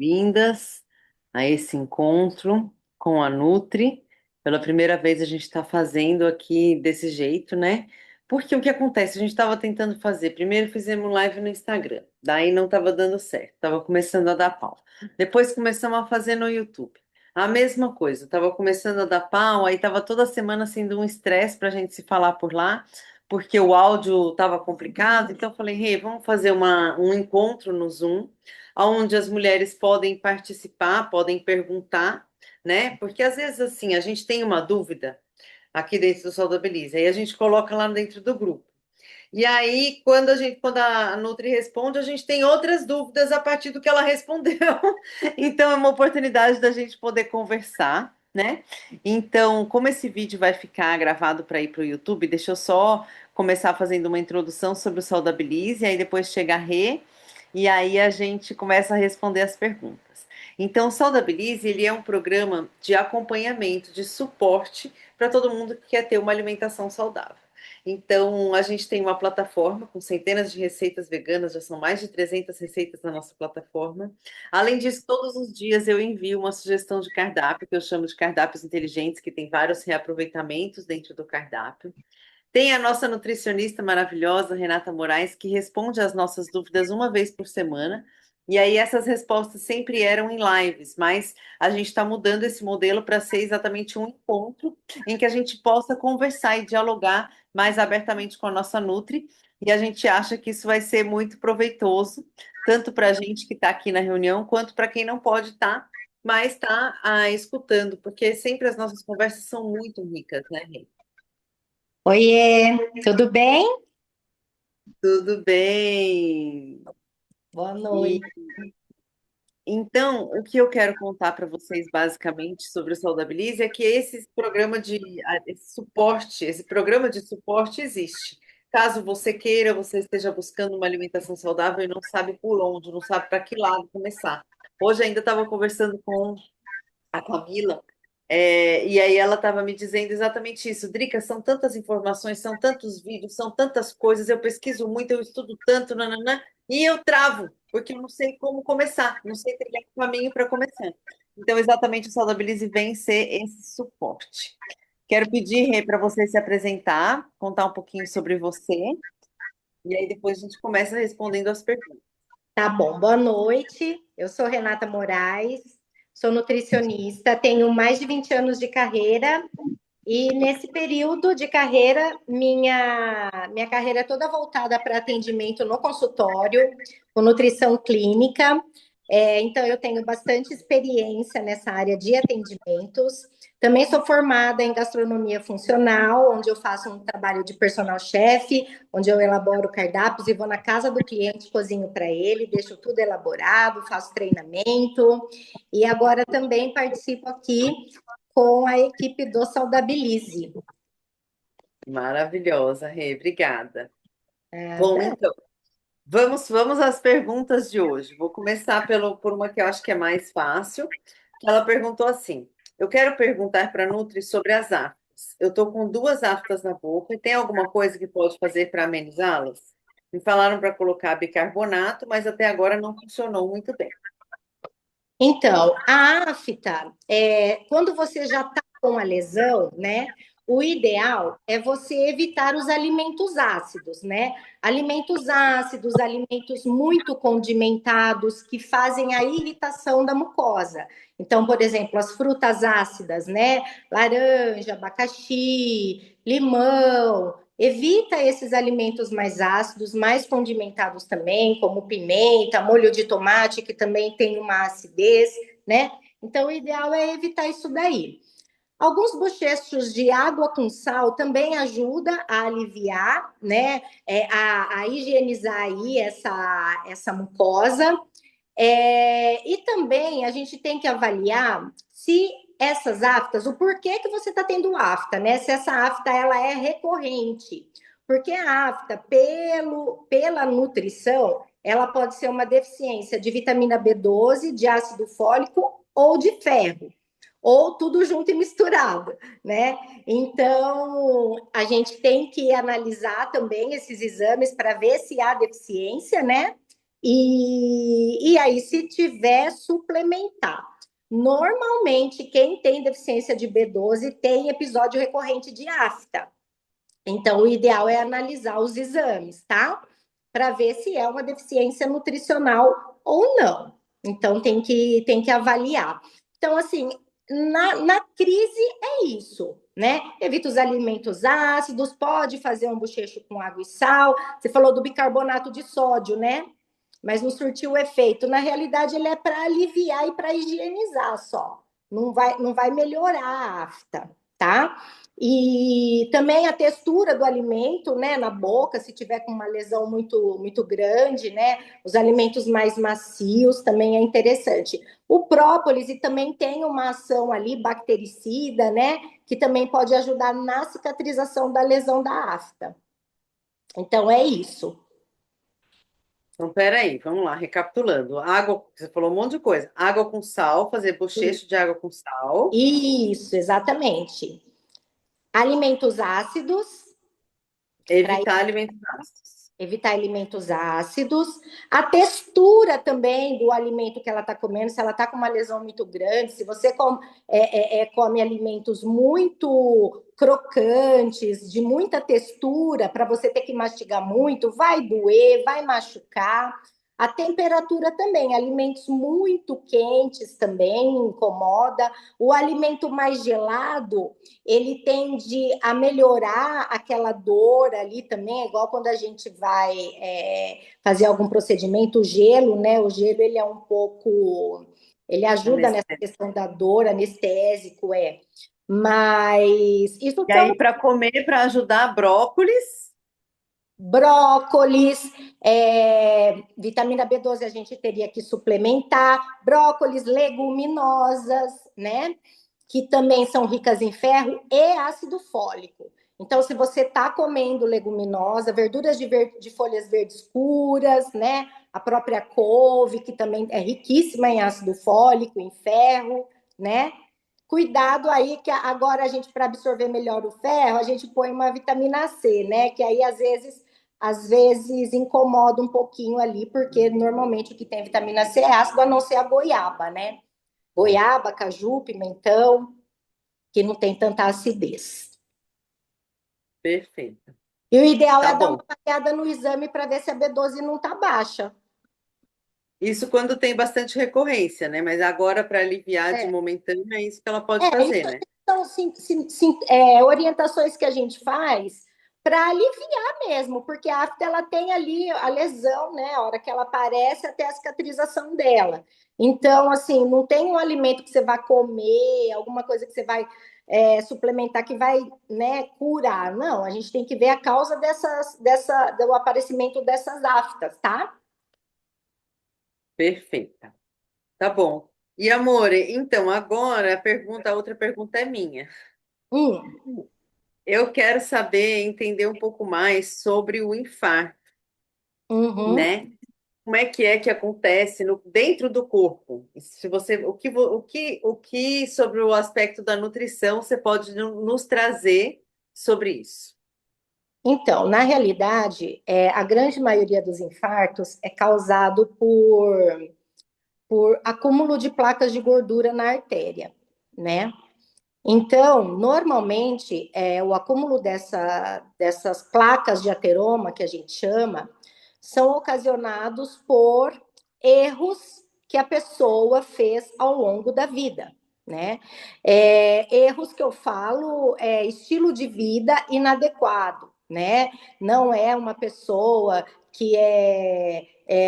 Vindas a esse encontro com a Nutri. Pela primeira vez a gente está fazendo aqui desse jeito, né? Porque o que acontece? A gente estava tentando fazer. Primeiro fizemos live no Instagram, daí não estava dando certo, estava começando a dar pau. Depois começamos a fazer no YouTube. A mesma coisa, estava começando a dar pau, aí estava toda semana sendo um estresse para a gente se falar por lá, porque o áudio estava complicado. Então eu falei, Rê, vamos fazer um encontro no Zoom onde as mulheres podem participar, podem perguntar, né? Porque às vezes assim, a gente tem uma dúvida aqui dentro do Sol da Beleza, e a gente coloca lá dentro do grupo. E aí, quando a Nutri responde, a gente tem outras dúvidas a partir do que ela respondeu. Então, é uma oportunidade da gente poder conversar, né? Então, como esse vídeo vai ficar gravado para ir para o YouTube, deixa eu só começar fazendo uma introdução sobre o Sol da Belize, e aí depois chega a Rê, e aí a gente começa a responder as perguntas. Então, o Sol da Belize, ele é um programa de acompanhamento, de suporte para todo mundo que quer ter uma alimentação saudável. Então, a gente tem uma plataforma com centenas de receitas veganas, já são mais de 300 receitas na nossa plataforma. Além disso, todos os dias eu envio uma sugestão de cardápio, que eu chamo de cardápios inteligentes, que tem vários reaproveitamentos dentro do cardápio. Tem a nossa nutricionista maravilhosa, Renata Moraes, que responde às nossas dúvidas uma vez por semana. E aí essas respostas sempre eram em lives, mas a gente está mudando esse modelo para ser exatamente um encontro em que a gente possa conversar e dialogar mais abertamente com a nossa Nutri. E a gente acha que isso vai ser muito proveitoso, tanto para a gente que está aqui na reunião, quanto para quem não pode estar, mas está escutando, porque sempre as nossas conversas são muito ricas, né, Rê? Oiê, tudo bem? Tudo bem. Boa E noite. então, o que eu quero contar para vocês basicamente sobre o Saudabilize é que esse suporte, esse programa de suporte existe. Caso você queira, você esteja buscando uma alimentação saudável e não sabe por onde, não sabe para que lado começar. Hoje ainda estava conversando com a Camila, e aí ela estava me dizendo exatamente isso. Drica, são tantas informações, são tantos vídeos, são tantas coisas, eu pesquiso muito, eu estudo tanto, nananã, e eu travo, porque eu não sei como começar, não sei trilhar o caminho para começar. Então, exatamente o Saudabilize vem ser esse suporte. Quero pedir, Rê, para você se apresentar, contar um pouquinho sobre você, e aí depois a gente começa respondendo as perguntas. Tá bom, boa noite. Eu sou Renata Moraes, sou nutricionista, tenho mais de 20 anos de carreira e nesse período de carreira, minha carreira é toda voltada para atendimento no consultório, com nutrição clínica. Então, eu tenho bastante experiência nessa área de atendimentos. Também sou formada em gastronomia funcional, onde eu faço um trabalho de personal chef, onde eu elaboro cardápios e vou na casa do cliente, cozinho para ele, deixo tudo elaborado, faço treinamento. E agora também participo aqui com a equipe do Saudabilize. Maravilhosa, Rê, obrigada. Bom, Nada. então. Vamos às perguntas de hoje. Vou começar por uma que eu acho que é mais fácil. Ela perguntou assim: eu quero perguntar para a Nutri sobre as aftas. Eu estou com duas aftas na boca e tem alguma coisa que pode fazer para amenizá-las? Me falaram para colocar bicarbonato, mas até agora não funcionou muito bem. Então, a afta, quando você já está com a lesão, né? O ideal é você evitar os alimentos ácidos, né? Alimentos ácidos, alimentos muito condimentados que fazem a irritação da mucosa. Então, por exemplo, as frutas ácidas, né? Laranja, abacaxi, limão. Evita esses alimentos mais ácidos, mais condimentados também, como pimenta, molho de tomate, que também tem uma acidez, né? Então, o ideal é evitar isso daí. Alguns bochechos de água com sal também ajuda a aliviar, né? A higienizar aí essa mucosa. E também a gente tem que avaliar se essas aftas, o porquê que você está tendo afta, né? Se essa afta ela é recorrente. Porque a afta, pela nutrição, ela pode ser uma deficiência de vitamina B12, de ácido fólico ou de ferro, ou tudo junto e misturado, né? Então, a gente tem que analisar também esses exames para ver se há deficiência, né? E aí, se tiver, suplementar. Normalmente, quem tem deficiência de B12 tem episódio recorrente de afta. Então, o ideal é analisar os exames, tá? Para ver se é uma deficiência nutricional ou não. Então, tem que avaliar. Então, assim, na crise é isso, né? Evita os alimentos ácidos, pode fazer um bochecho com água e sal. Você falou do bicarbonato de sódio, né? Mas não surtiu o efeito. Na realidade, ele é para aliviar e para higienizar só. Não vai melhorar a afta, tá? E também a textura do alimento, né, na boca, se tiver com uma lesão muito, muito grande, né, os alimentos mais macios também é interessante. O própolis e também tem uma ação ali bactericida, né, que também pode ajudar na cicatrização da lesão da afta. Então é isso. Então, peraí, vamos lá, recapitulando. Água, você falou um monte de coisa. Água com sal, fazer bochecho de água com sal. Isso, exatamente. Alimentos ácidos, para Evitar alimentos ácidos. evitar alimentos ácidos. A textura também do alimento que ela está comendo, se ela está com uma lesão muito grande, se você come alimentos muito crocantes, de muita textura, para você ter que mastigar muito, vai doer, vai machucar. A temperatura também, alimentos muito quentes também incomoda. O alimento mais gelado, ele tende a melhorar aquela dor ali também, igual quando a gente vai fazer algum procedimento, o gelo, né? O gelo, ele é um pouco... Ele ajuda nessa Anestésico. questão da dor, anestésico, é. Mas isso E são aí, para comer, para ajudar, brócolis. brócolis, vitamina B12 a gente teria que suplementar, brócolis, leguminosas, né? Que também são ricas em ferro e ácido fólico. Então, se você está comendo leguminosa, verduras de folhas verdes escuras, né? A própria couve, que também é riquíssima em ácido fólico, em ferro, né? Cuidado aí que agora a gente, para absorver melhor o ferro, a gente põe uma vitamina C, né? Que aí às vezes incomoda um pouquinho ali, porque normalmente o que tem vitamina C é ácido, a não ser a goiaba, né? Goiaba, caju, pimentão, que não tem tanta acidez. Perfeito. E o ideal Tá é dar bom. uma olhada no exame para ver se a B12 não está baixa. Isso quando tem bastante recorrência, né? Mas agora, para aliviar de É, momentâneo, é isso que ela pode fazer, isso né? são orientações que a gente faz para aliviar mesmo, porque a afta ela tem ali a lesão, né? A hora que ela aparece até a cicatrização dela. Então, assim, não tem um alimento que você vai comer, alguma coisa que você vai suplementar que vai, né, curar. Não, a gente tem que ver a causa do aparecimento dessas aftas, tá? Perfeita. Tá bom. E amore, então, agora a outra pergunta é minha. Hum, Eu quero saber, entender um pouco mais sobre o infarto, uhum. né? Como é que acontece dentro do corpo? E se você, o que sobre o aspecto da nutrição você pode nos trazer sobre isso? Então, na realidade, a grande maioria dos infartos é causado por acúmulo de placas de gordura na artéria, né? Então, normalmente, o acúmulo dessas placas de ateroma, que a gente chama, são ocasionados por erros que a pessoa fez ao longo da vida, né? Erros que eu falo estilo de vida inadequado, né? Não é uma pessoa que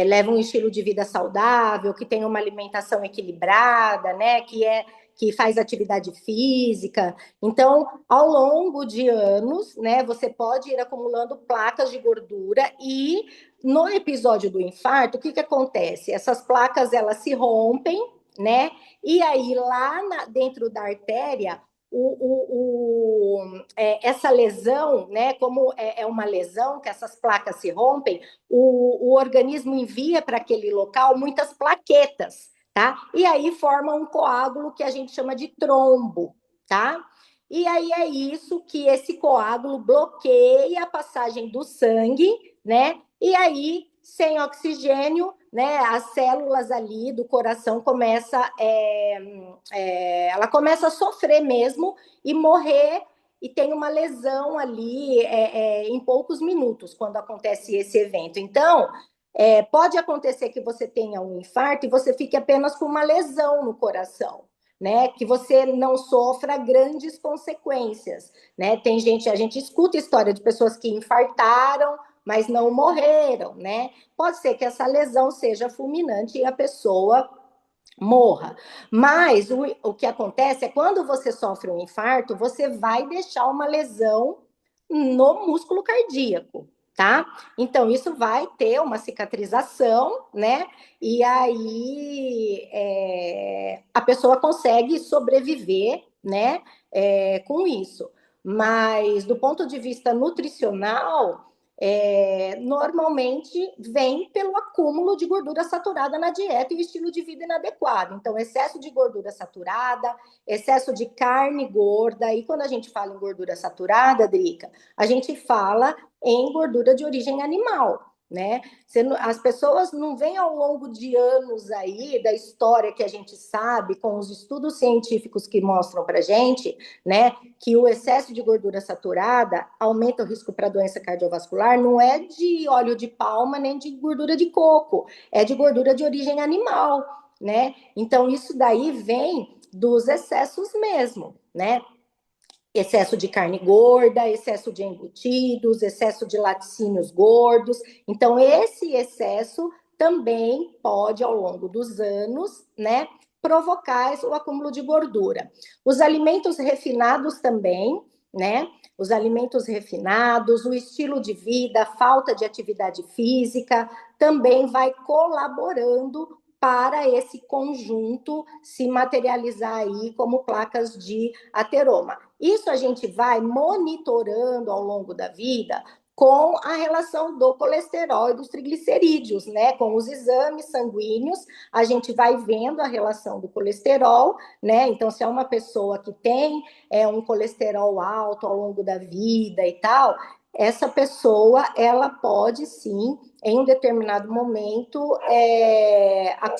leva um estilo de vida saudável, que tem uma alimentação equilibrada, né? Que faz atividade física. Então, ao longo de anos, né, você pode ir acumulando placas de gordura e no episódio do infarto, o que acontece? Essas placas elas se rompem, né? E aí lá dentro da artéria essa lesão, né? Como é uma lesão que essas placas se rompem, o organismo envia para aquele local muitas plaquetas, tá? E aí forma um coágulo que a gente chama de trombo, tá? E aí é isso que esse coágulo bloqueia a passagem do sangue, né? E aí, sem oxigênio, né, as células ali do coração ela começa a sofrer mesmo e morrer e tem uma lesão ali em poucos minutos quando acontece esse evento. Então, pode acontecer que você tenha um infarto e você fique apenas com uma lesão no coração, né? Que você não sofra grandes consequências, né? Tem gente, a gente escuta história de pessoas que infartaram, mas não morreram, né? Pode ser que essa lesão seja fulminante e a pessoa morra. Mas o que acontece é quando você sofre um infarto, você vai deixar uma lesão no músculo cardíaco, tá? Então, isso vai ter uma cicatrização, né? E aí a pessoa consegue sobreviver, né? Com isso. Mas do ponto de vista nutricional, normalmente vem pelo acúmulo de gordura saturada na dieta e o estilo de vida inadequado. Então, excesso de gordura saturada, excesso de carne gorda. E quando a gente fala em gordura saturada, Drica, a gente fala em gordura de origem animal. Né? As pessoas não vêm ao longo de anos aí da história que a gente sabe, com os estudos científicos que mostram para gente, né, que o excesso de gordura saturada aumenta o risco para doença cardiovascular, não é de óleo de palma nem de gordura de coco, é de gordura de origem animal, né? Então isso daí vem dos excessos mesmo, né? Excesso de carne gorda, excesso de embutidos, excesso de laticínios gordos. Então, esse excesso também pode, ao longo dos anos, né, provocar o acúmulo de gordura. Os alimentos refinados também, né? Os alimentos refinados, o estilo de vida, a falta de atividade física, também vai colaborando para esse conjunto se materializar aí como placas de ateroma. Isso a gente vai monitorando ao longo da vida com a relação do colesterol e dos triglicerídeos, né? Com os exames sanguíneos, a gente vai vendo a relação do colesterol, né? Então, se é uma pessoa que tem um colesterol alto ao longo da vida e tal, essa pessoa, ela pode sim, em um determinado momento,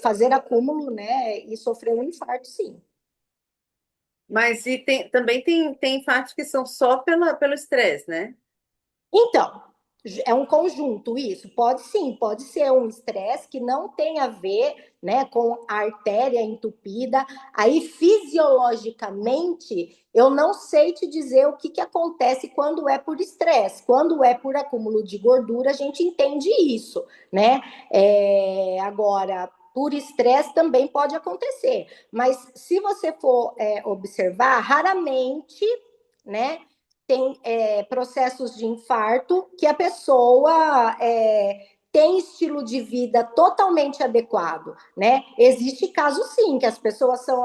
fazer acúmulo, né? E sofrer um infarto, sim. Mas também tem infartos que são só pelo estresse, né? Então, é um conjunto isso. Pode sim, pode ser um estresse que não tem a ver, né, com a artéria entupida. Aí, fisiologicamente, eu não sei te dizer o que, que acontece quando é por estresse. Quando é por acúmulo de gordura, a gente entende isso, né? Agora, por estresse também pode acontecer. Mas se você for observar, raramente, né? Tem processos de infarto que a pessoa tem estilo de vida totalmente adequado, né? Existe caso sim que as pessoas são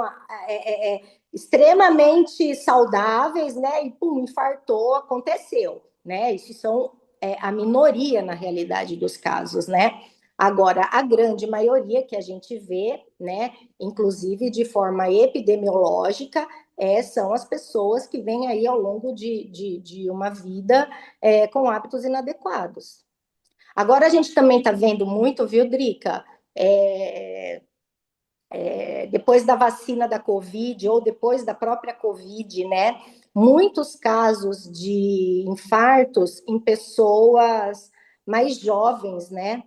extremamente saudáveis, né? E pum, infartou, aconteceu, né? Isso são a minoria na realidade dos casos, né? Agora, a grande maioria que a gente vê, né, inclusive de forma epidemiológica, são as pessoas que vêm aí ao longo de uma vida com hábitos inadequados. Agora a gente também está vendo muito, viu, Drica? Depois da vacina da Covid ou depois da própria Covid, né? Muitos casos de infartos em pessoas mais jovens, né?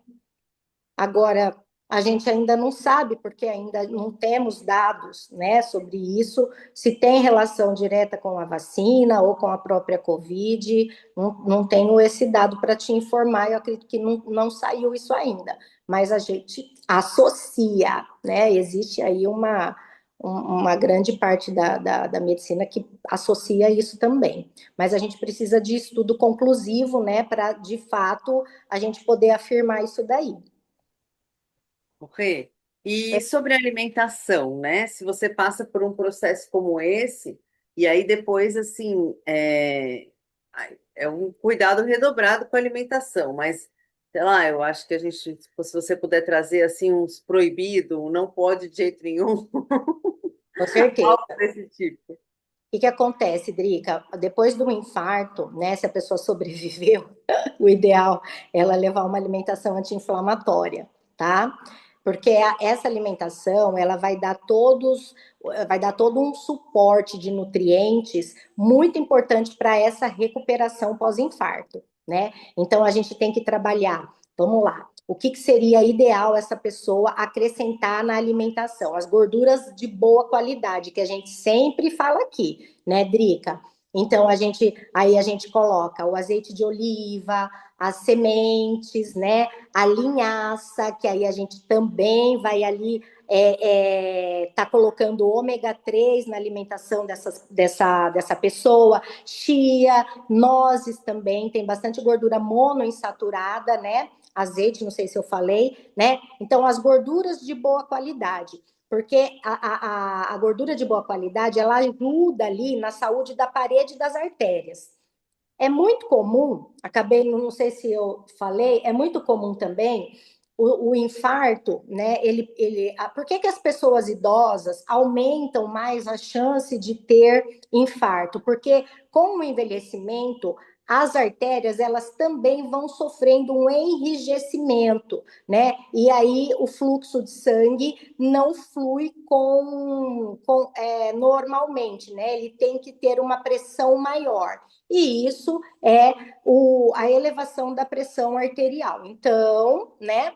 Agora, a gente ainda não sabe, porque ainda não temos dados, né, sobre isso, se tem relação direta com a vacina ou com a própria Covid. Não tenho esse dado para te informar, eu acredito que não saiu isso ainda. Mas a gente associa, né? Existe aí uma grande parte da medicina que associa isso também. Mas a gente precisa de estudo conclusivo, né, para, de fato, a gente poder afirmar isso daí. Rê, e sobre alimentação, né? Se você passa por um processo como esse, e aí depois, assim, é um cuidado redobrado com a alimentação, mas, sei lá, eu acho que a gente, se você puder trazer, assim, uns proibido, um não pode de jeito nenhum, Com certeza. algo desse tipo. O que acontece, Drica? Depois do infarto, né, se a pessoa sobreviveu, o ideal é ela levar uma alimentação anti-inflamatória, tá? Porque essa alimentação, ela vai dar todo um suporte de nutrientes muito importante para essa recuperação pós-infarto, né? Então a gente tem que trabalhar, vamos lá, o que seria ideal essa pessoa acrescentar na alimentação? As gorduras de boa qualidade, que a gente sempre fala aqui, né, Drica? Então aí a gente coloca o azeite de oliva, as sementes, né? A linhaça, que aí a gente também vai ali tá colocando ômega 3 na alimentação dessa pessoa, chia, nozes também, tem bastante gordura monoinsaturada, né? Azeite, não sei se eu falei, né? Então, as gorduras de boa qualidade, porque a gordura de boa qualidade, ela ajuda ali na saúde da parede das artérias. É muito comum, não sei se eu falei, é muito comum também o infarto, né? Por que as pessoas idosas aumentam mais a chance de ter infarto? Porque com o envelhecimento, as artérias elas também vão sofrendo um enrijecimento, né? E aí o fluxo de sangue não flui normalmente, né? Ele tem que ter uma pressão maior. E isso é a elevação da pressão arterial. Então, né?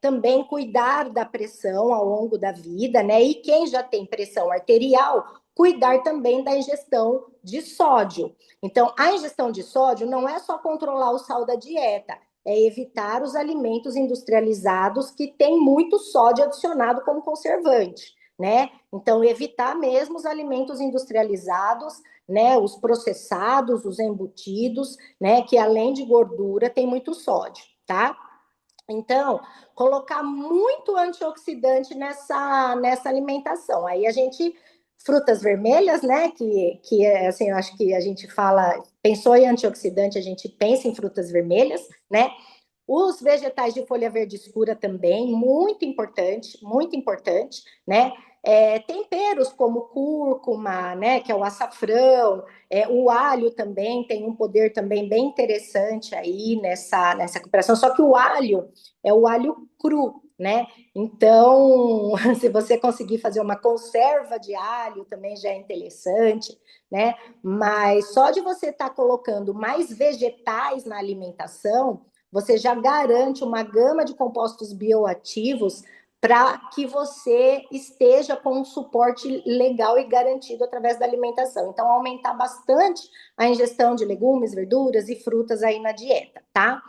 Também cuidar da pressão ao longo da vida, né? E quem já tem pressão arterial, cuidar também da ingestão de sódio. Então, a ingestão de sódio não é só controlar o sal da dieta, é evitar os alimentos industrializados que têm muito sódio adicionado como conservante, né? Então, evitar mesmo os alimentos industrializados, né? Os processados, os embutidos, né? Que além de gordura, tem muito sódio, tá? Então, colocar muito antioxidante nessa alimentação. Aí a gente, frutas vermelhas, né? Que é assim, eu acho que a gente fala, pensou em antioxidante, a gente pensa em frutas vermelhas, né? Os vegetais de folha verde escura também, muito importante, né? Temperos como cúrcuma, né? Que é o açafrão, o alho também tem um poder também bem interessante aí nessa recuperação. Só que o alho é o alho cru, né? Então, se você conseguir fazer uma conserva de alho, também já é interessante, né? Mas só de você estar colocando mais vegetais na alimentação, você já garante uma gama de compostos bioativos para que você esteja com um suporte legal e garantido através da alimentação. Então, aumentar bastante a ingestão de legumes, verduras e frutas aí na dieta, tá?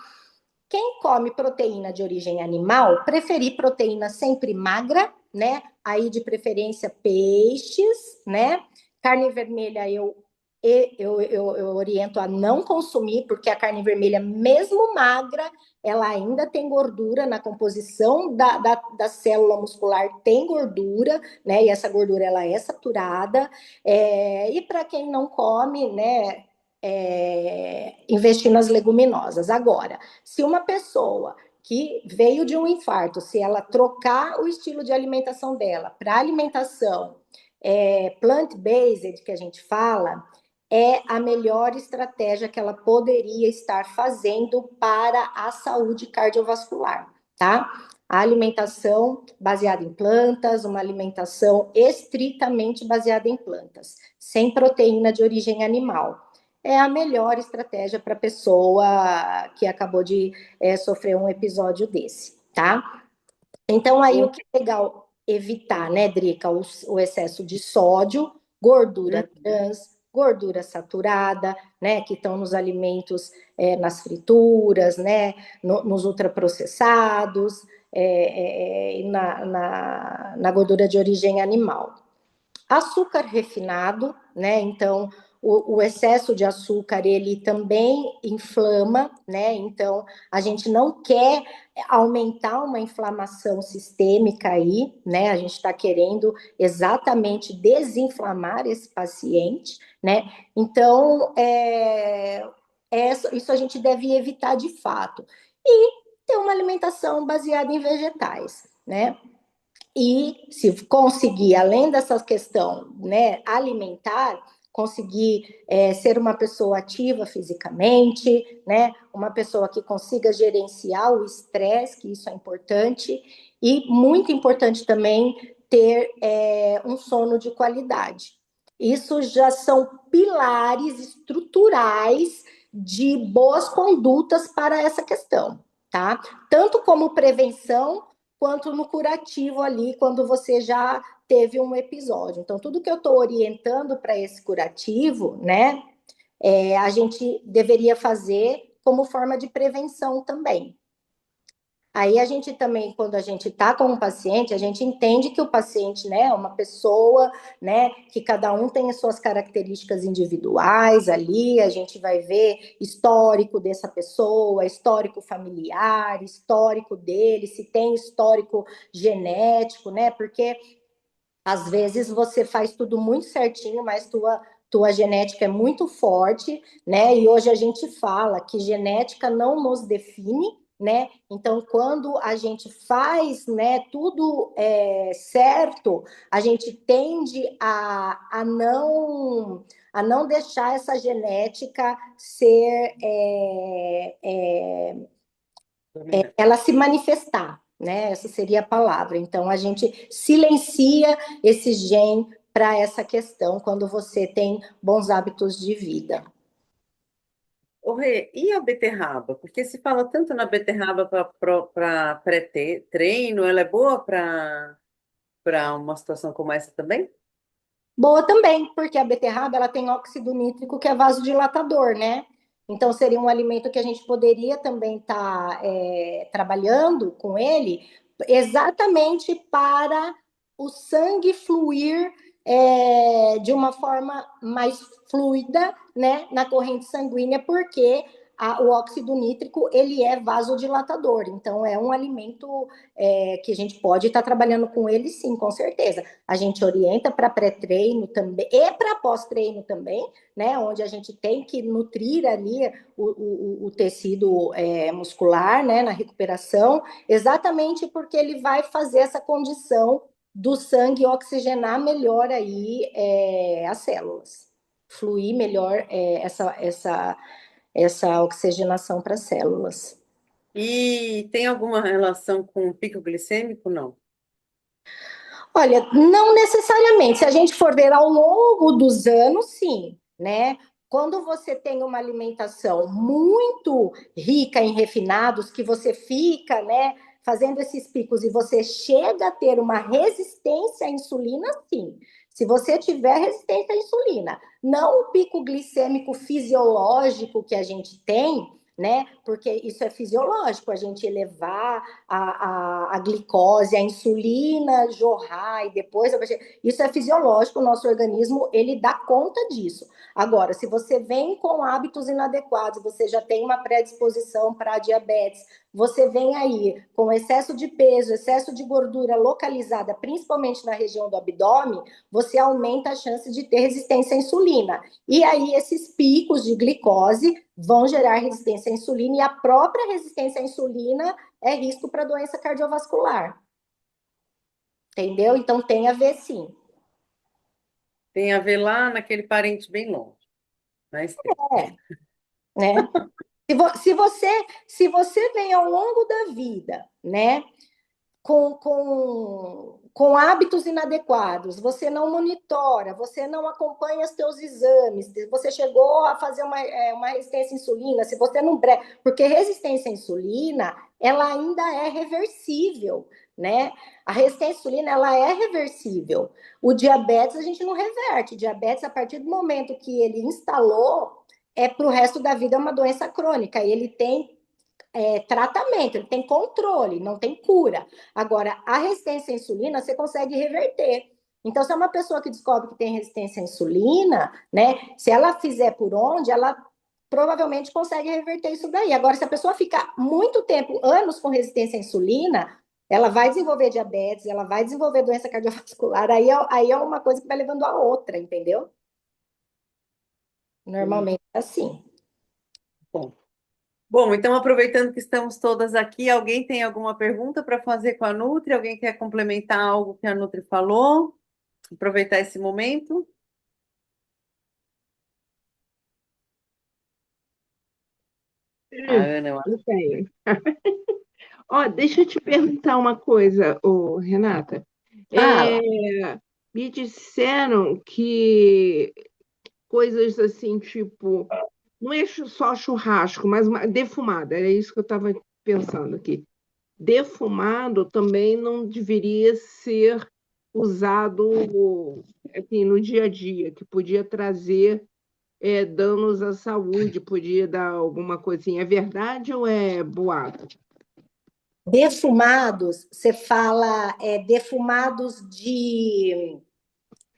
Quem come proteína de origem animal, preferir proteína sempre magra, né? Aí de preferência peixes, né? Carne vermelha eu oriento a não consumir, porque a carne vermelha, mesmo magra, ela ainda tem gordura na composição da célula muscular, tem gordura, né? E essa gordura ela é saturada. E para quem não come, né? Investir nas leguminosas. Agora, se uma pessoa que veio de um infarto, se ela trocar o estilo de alimentação dela para alimentação plant-based, que a gente fala, é a melhor estratégia que ela poderia estar fazendo para a saúde cardiovascular, tá? A alimentação baseada em plantas, uma alimentação estritamente baseada em plantas, sem proteína de origem animal é a melhor estratégia para a pessoa que acabou de sofrer um episódio desse, tá? Então, aí o que é legal evitar, né, Drica? O excesso de sódio, gordura trans, gordura saturada, né, que estão nos alimentos, nas frituras, né, nos ultraprocessados, na gordura de origem animal. Açúcar refinado, né? Então, o excesso de açúcar, ele também inflama, né? Então, a gente não quer aumentar uma inflamação sistêmica aí, né? A gente está querendo exatamente desinflamar esse paciente, né? Então, isso a gente deve evitar de fato. E ter uma alimentação baseada em vegetais, né? E se conseguir, além dessa questão, né, alimentar, conseguir ser uma pessoa ativa fisicamente, né? Uma pessoa que consiga gerenciar o estresse, que isso é importante, e muito importante também ter um sono de qualidade. Isso já são pilares estruturais de boas condutas para essa questão, tá? Tanto como prevenção, quanto no curativo ali, quando você já teve um episódio. Então, tudo que eu estou orientando para esse curativo, né, a gente deveria fazer como forma de prevenção também. Aí a gente também, quando a gente está com um paciente, a gente entende que o paciente, né, é uma pessoa, né, que cada um tem as suas características individuais ali, a gente vai ver histórico dessa pessoa, histórico familiar, histórico dele, se tem histórico genético, né, porque às vezes você faz tudo muito certinho, mas tua genética é muito forte, né? E hoje a gente fala que genética não nos define, né? Então, quando a gente faz, né, tudo certo, a gente tende a não deixar essa genética ser ela se manifestar, né? Essa seria a palavra. Então, a gente silencia esse gene para essa questão quando você tem bons hábitos de vida. Ô, Rê, e a beterraba? Porque se fala tanto na beterraba para pré-treino, ela é boa para uma situação como essa também? Boa também, porque a beterraba ela tem óxido nítrico que é vasodilatador, né? Então seria um alimento que a gente poderia também estar trabalhando com ele exatamente para o sangue fluir de uma forma mais fluida, né, na corrente sanguínea, porque o óxido nítrico ele é vasodilatador. Então é um alimento que a gente pode estar trabalhando com ele, sim, com certeza. A gente orienta para pré-treino também e para pós-treino também, né? Onde a gente tem que nutrir ali o tecido muscular, né? Na recuperação, exatamente porque ele vai fazer essa condição do sangue oxigenar melhor aí as células, fluir melhor essa oxigenação para as células. E tem alguma relação com o pico glicêmico? Não. Olha, não necessariamente. Se a gente for ver ao longo dos anos, sim, né? Quando você tem uma alimentação muito rica em refinados, que você fica, né, fazendo esses picos e você chega a ter uma resistência à insulina, sim. Se você tiver resistência à insulina, não o pico glicêmico fisiológico que a gente tem, né? Porque isso é fisiológico, a gente elevar a glicose, a insulina jorrar e depois isso é fisiológico, o nosso organismo ele dá conta disso. Agora, se você vem com hábitos inadequados, você já tem uma predisposição para diabetes, você vem aí com excesso de peso, excesso de gordura localizada, principalmente na região do abdômen, você aumenta a chance de ter resistência à insulina. E aí esses picos de glicose vão gerar resistência à insulina e a própria resistência à insulina é risco para doença cardiovascular. Entendeu? Então tem a ver sim. Tem a ver lá naquele parente bem longe, mas tem. É, né? Se você vem ao longo da vida, né, com hábitos inadequados, você não monitora, você não acompanha os seus exames, você chegou a fazer uma resistência à insulina, se você não... Porque resistência à insulina, ela ainda é reversível, né? A resistência à insulina, ela é reversível. O diabetes, a gente não reverte. O diabetes, a partir do momento que ele instalou, para o resto da vida é uma doença crônica, e ele tem tratamento, ele tem controle, não tem cura. Agora, a resistência à insulina, você consegue reverter. Então, se é uma pessoa que descobre que tem resistência à insulina, né, se ela fizer por onde, ela provavelmente consegue reverter isso daí. Agora, se a pessoa ficar muito tempo, anos com resistência à insulina, ela vai desenvolver diabetes, ela vai desenvolver doença cardiovascular, aí é uma coisa que vai levando a outra, entendeu? Hum, Normalmente é assim. Bom. Bom, então aproveitando que estamos todas aqui, alguém tem alguma pergunta para fazer com a Nutri? Alguém quer complementar algo que a Nutri falou? Aproveitar esse momento? A Ana, eu Não acho. tenho. Ó, deixa eu te perguntar uma coisa, ô, Renata. É, Fala. me disseram que coisas assim, tipo, não é só churrasco, mas defumada, era isso que eu estava pensando aqui. Defumado também não deveria ser usado assim, no dia a dia, que podia trazer danos à saúde, podia dar alguma coisinha. É verdade ou é boato? Defumados, você fala defumados de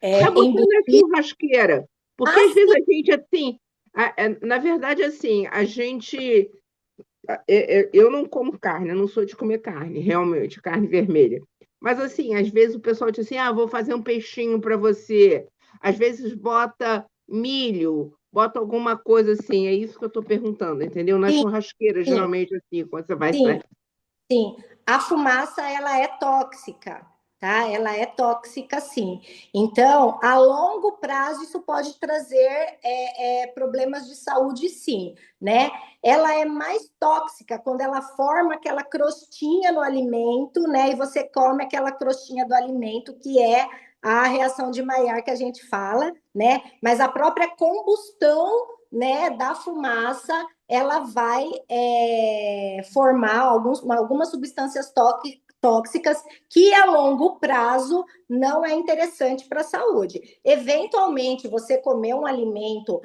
Para botar embutido. na churrasqueira. Porque Ah, às vezes sim, a gente, assim, na verdade, assim, a gente. Eu não como carne, eu não sou de comer carne, realmente, carne vermelha. Mas, assim, às vezes o pessoal diz assim: ah, vou fazer um peixinho para você. Às vezes bota milho, bota alguma coisa assim. É isso que eu estou perguntando, entendeu? Na sim, churrasqueira, sim, geralmente, assim, quando você vai. sim. Sim, a fumaça ela é tóxica, tá? Ela é tóxica, sim. Então, a longo prazo isso pode trazer problemas de saúde, sim, né? Ela é mais tóxica quando ela forma aquela crostinha no alimento, né? E você come aquela crostinha do alimento que é a reação de Maillard que a gente fala, né? Mas a própria combustão, né, da fumaça ela vai formar algumas substâncias tóxicas que a longo prazo não é interessante para a saúde. Eventualmente, você comer um alimento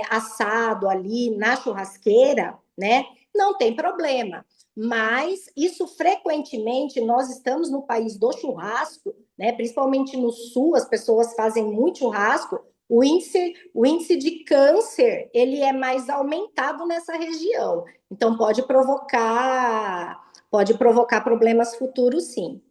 assado ali na churrasqueira, né? Não tem problema. Mas isso frequentemente nós estamos no país do churrasco, né? Principalmente no sul, as pessoas fazem muito churrasco. O índice de câncer ele é mais aumentado nessa região. Então pode provocar problemas futuros, sim.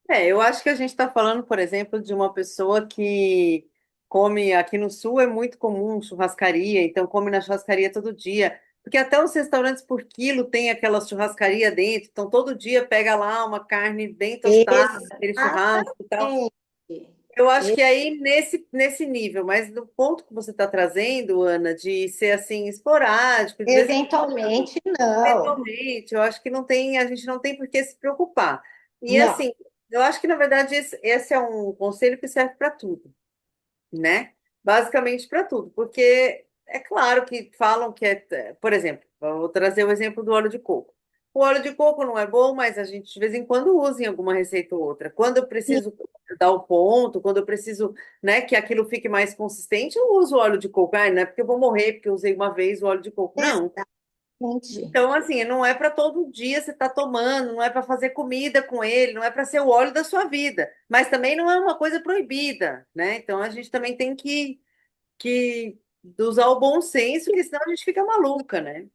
Eu acho que a gente está falando, por exemplo, de uma pessoa que come aqui no sul é muito comum churrascaria, então come na churrascaria todo dia. Porque até os restaurantes por quilo tem aquela churrascaria dentro, então todo dia pega lá uma carne bem tostada, aquele churrasco e tal. Exatamente. Eu acho que aí nesse nível, mas no ponto que você está trazendo, Ana, de ser assim esporádico, de vez em quando, Eventualmente, não. eventualmente, eu acho que não tem, a gente não tem por que se preocupar. E Não. assim, eu acho que na verdade esse é um conselho que serve para tudo, né? Basicamente para tudo, porque é claro que falam que por exemplo, eu vou trazer o exemplo do óleo de coco. O óleo de coco não é bom, mas a gente de vez em quando usa em alguma receita ou outra. Quando eu preciso dar o ponto, quando eu preciso, né, que aquilo fique mais consistente, eu uso o óleo de coco. Ai, não é porque eu vou morrer porque eu usei uma vez o óleo de coco. Não. Exatamente. Então, assim, não é para todo dia você estar tomando, não é para fazer comida com ele, não é para ser o óleo da sua vida, mas também não é uma coisa proibida, né? Então, a gente também tem que usar o bom senso, que senão a gente fica maluca, né?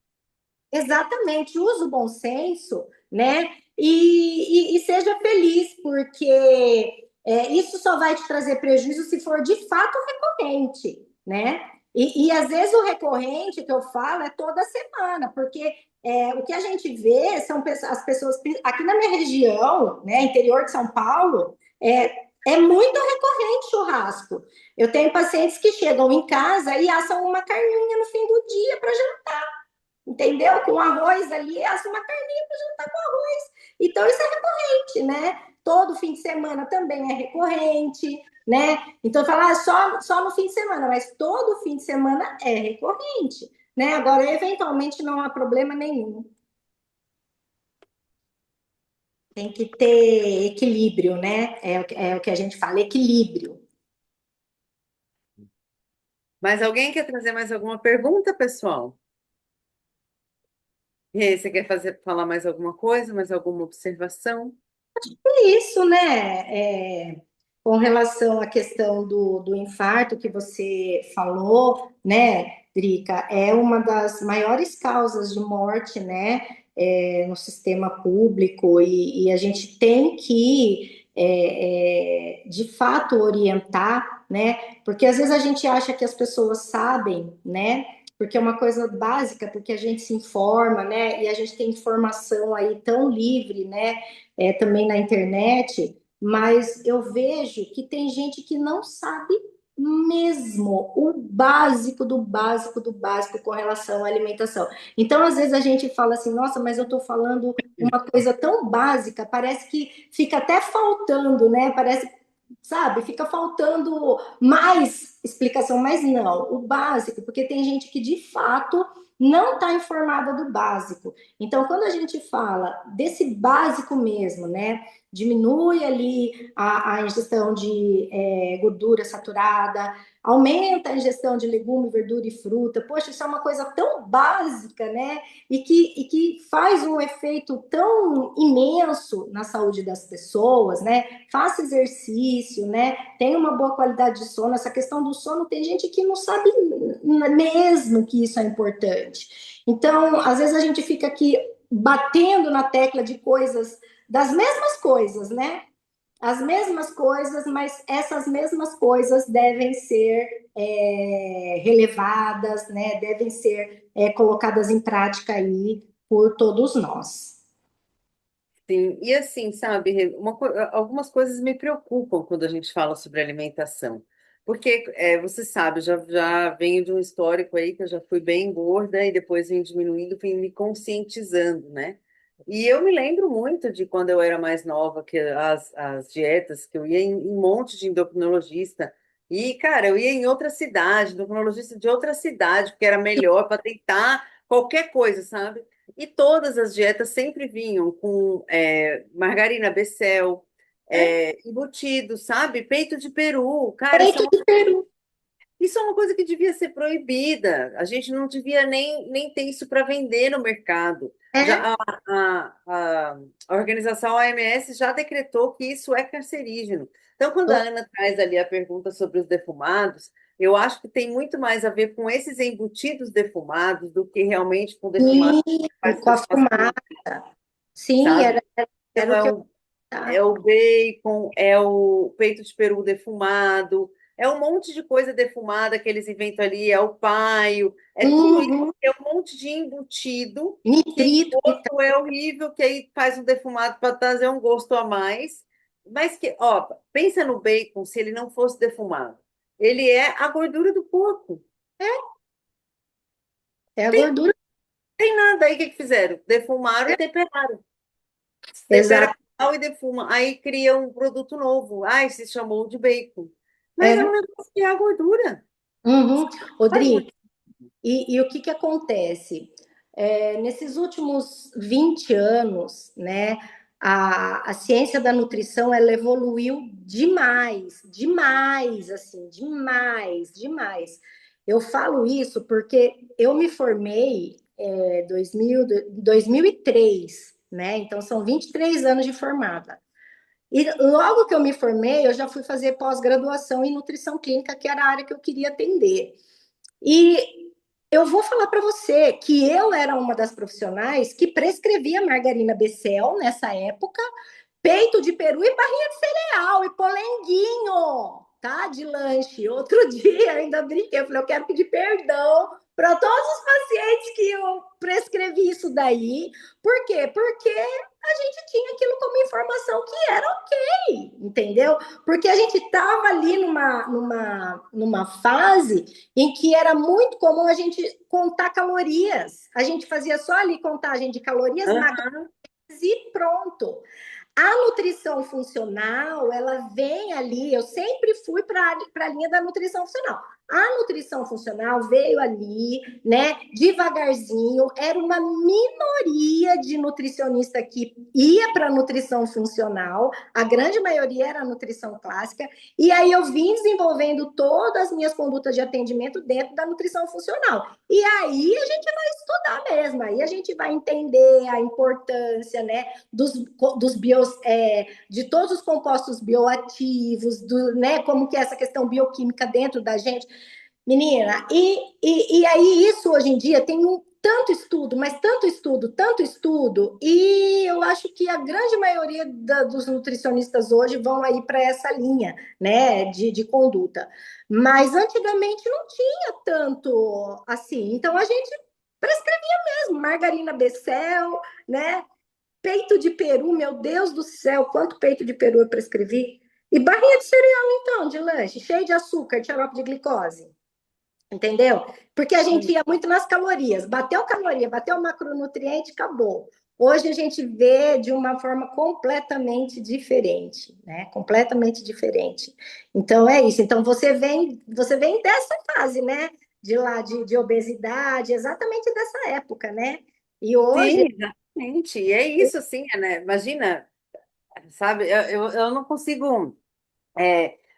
Exatamente. Use o bom senso, né? E seja feliz, porque isso só vai te trazer prejuízo se for de fato recorrente, né? E às vezes o recorrente que eu falo é toda semana, porque o que a gente vê são as pessoas aqui na minha região, né, interior de São Paulo, é muito recorrente churrasco. Eu tenho pacientes que chegam em casa e assam uma carninha no fim do dia para entendeu? Com arroz ali, assa uma carninha para jantar com arroz. Então, isso é recorrente, né? Todo fim de semana também é recorrente, né? Então, falar só no fim de semana, mas todo fim de semana é recorrente, né? Agora, eventualmente, não há problema nenhum. Tem que ter equilíbrio, né? É o que a gente fala, equilíbrio. Mas alguém quer trazer mais alguma pergunta, pessoal? E aí, você quer falar mais alguma coisa, mais alguma observação? É isso, né? Com relação à questão do infarto que você falou, né, Drica, é uma das maiores causas de morte, né, no sistema público, e a gente tem que, de fato, orientar, né, porque às vezes a gente acha que as pessoas sabem, né, porque é uma coisa básica, porque a gente se informa, né, e a gente tem informação aí tão livre, né, também na internet, mas eu vejo que tem gente que não sabe, mesmo o básico do básico do básico com relação à alimentação. Então, às vezes a gente fala assim, nossa, mas eu estou falando uma coisa tão básica, parece que fica até faltando, né? Parece, sabe, fica faltando mais explicação, mas não, o básico, porque tem gente que de fato não está informada do básico. Então, quando a gente fala desse básico mesmo, né? Diminui ali a ingestão de gordura saturada, aumenta a ingestão de legume, verdura e fruta. Poxa, isso é uma coisa tão básica, né? E que faz um efeito tão imenso na saúde das pessoas, né? Faça exercício, né? Tenha uma boa qualidade de sono. Essa questão do sono, tem gente que não sabe mesmo que isso é importante. Então, às vezes a gente fica aqui batendo na tecla de coisas, das mesmas coisas, né? As mesmas coisas, mas essas mesmas coisas devem ser relevadas, né? Devem ser colocadas em prática aí por todos nós. Sim, e assim, sabe, Rê, algumas coisas me preocupam quando a gente fala sobre alimentação. Porque você sabe, já venho de um histórico aí que eu já fui bem gorda e depois vim diminuindo, vim me conscientizando, né? E eu me lembro muito de quando eu era mais nova, que as dietas, que eu ia em um monte de endocrinologista. E, cara, eu ia em outra cidade, endocrinologista de outra cidade, porque era melhor para tentar qualquer coisa, sabe? E todas as dietas sempre vinham com margarina Becel, embutido, sabe? Peito de peru. Cara, Peito de peru. isso é uma coisa que devia ser proibida. A gente não devia nem ter isso para vender no mercado. É, Já a organização OMS já decretou que isso é cancerígeno. Então, quando a Ana traz ali a pergunta sobre os defumados, eu acho que tem muito mais a ver com esses embutidos defumados do que realmente com defumado sim, que faz com a transformação, fumaça. Sim, sabe? era Então, o que eu é tá. o bacon, é o peito de peru defumado, é um monte de coisa defumada que eles inventam ali, é o paio, é tudo isso, Uhum. é um monte de embutido que o Nitrito e tal. gosto é horrível, que aí faz um defumado para trazer um gosto a mais. Mas que, ó, pensa no bacon se ele não fosse defumado. Ele é a gordura do porco. É a gordura. Tem nada aí que fizeram. Defumaram e temperaram. Tempera Exato. com sal e defuma. Aí cria um produto novo. Ai, se chamou de bacon. Mas é um É. negócio que é a gordura. Uhum. Faz Rodrigo, muito. e o que que acontece? Nesses últimos 20 anos, né, a ciência da nutrição, ela evoluiu demais, demais, assim, demais, demais. Eu falo isso porque eu me formei em 2003, né? Então são 23 anos de formada. E logo que eu me formei, eu já fui fazer pós-graduação em nutrição clínica, que era a área que eu queria atender. E eu vou falar para você que eu era uma das profissionais que prescrevia margarina Becel nessa época, peito de peru e barrinha de cereal e polenguinho, tá? De lanche. Outro dia ainda brinquei, eu falei, eu quero pedir perdão para todos os pacientes que eu prescrevi isso daí. Por quê? Porque a gente tinha aquilo como informação que era ok, entendeu? Porque a gente estava ali numa fase em que era muito comum a gente contar calorias. A gente fazia só ali contagem de calorias macro Aham. e pronto. A nutrição funcional, ela vem ali, eu sempre fui para a linha da nutrição funcional. A nutrição funcional veio ali, né, devagarzinho, era uma minoria de nutricionista que ia para a nutrição funcional, a grande maioria era a nutrição clássica, e aí eu vim desenvolvendo todas as minhas condutas de atendimento dentro da nutrição funcional. E aí a gente vai estudar mesmo, aí a gente vai entender a importância, né, dos bios, de todos os compostos bioativos, né, como que é essa questão bioquímica dentro da gente. Menina, e aí isso hoje em dia tem tanto estudo, mas tanto estudo, e eu acho que a grande maioria dos nutricionistas hoje vão aí para essa linha, né, de conduta. Mas antigamente não tinha tanto assim, então a gente prescrevia mesmo, margarina Becel, né, peito de peru, meu Deus do céu, quanto peito de peru eu prescrevi? E barrinha de cereal, então, de lanche, cheio de açúcar, xarope de glicose. Entendeu? Porque a gente ia muito nas calorias. Bateu caloria, bateu macronutriente, acabou. Hoje a gente vê de uma forma completamente diferente, né? Completamente diferente. Então é isso. Então você vem dessa fase, né? De lá de obesidade, exatamente dessa época, né? E hoje, Sim, exatamente. E é isso, assim, né? Imagina, sabe? Eu não consigo.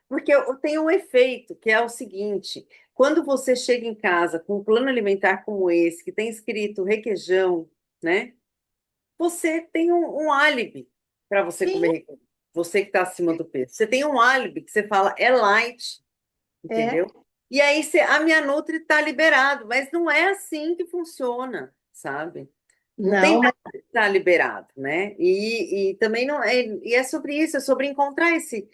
Porque eu tenho um efeito que é o seguinte: quando você chega em casa com um plano alimentar como esse, que tem escrito requeijão, né? Você tem um álibi para você sim, comer requeijão. Você que está acima do peso. Você tem um álibi que você fala, é light, é, entendeu? E aí a minha Nutri está liberado, mas não é assim que funciona, sabe? Não tem não, mas nada que está liberado, né? E também não é, e é sobre isso, é sobre encontrar esse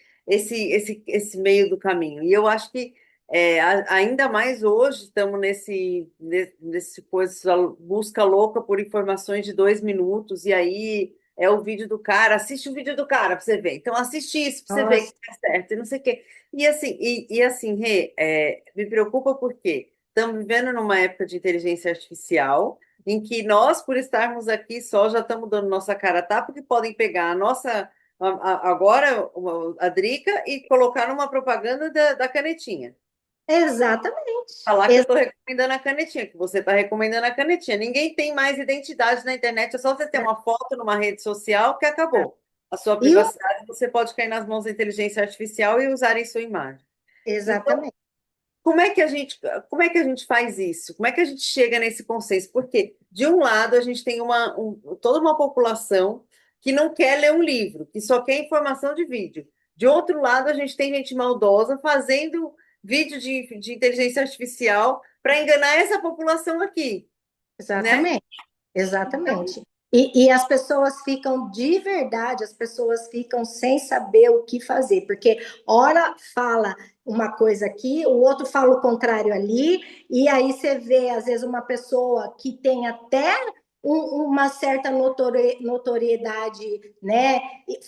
meio do caminho. E eu acho que ainda mais hoje estamos nesse coisa, essa busca louca por informações de 2 minutos, e aí é o vídeo do cara, assiste o vídeo do cara para você ver. Então assiste isso para você ver nossa, que tá certo, e não sei o quê. E assim, Rê, me preocupa porque estamos vivendo numa época de inteligência artificial em que nós, por estarmos aqui só, já estamos dando nossa cara a tapa, que podem pegar a nossa, agora, a Drica, e colocar numa propaganda da canetinha. exatamente. Falar que eu estou recomendando a canetinha, que você está recomendando a canetinha. Ninguém tem mais identidade na internet, é só você ter uma foto numa rede social que acabou. A sua E o, privacidade, você pode cair nas mãos da inteligência artificial e usarem sua imagem. Então, exatamente. como é que a gente faz isso? Como é que a gente chega nesse consenso? Porque, de um lado, a gente tem toda uma população que não quer ler um livro, que só quer informação de vídeo. De outro lado, a gente tem gente maldosa fazendo vídeo de inteligência artificial para enganar essa população aqui, né? Exatamente. Então, Exatamente. E as pessoas ficam de verdade, as pessoas ficam sem saber o que fazer, porque ora fala uma coisa aqui, o outro fala o contrário ali, e aí você vê, às vezes, uma pessoa que tem até uma certa notoriedade, né,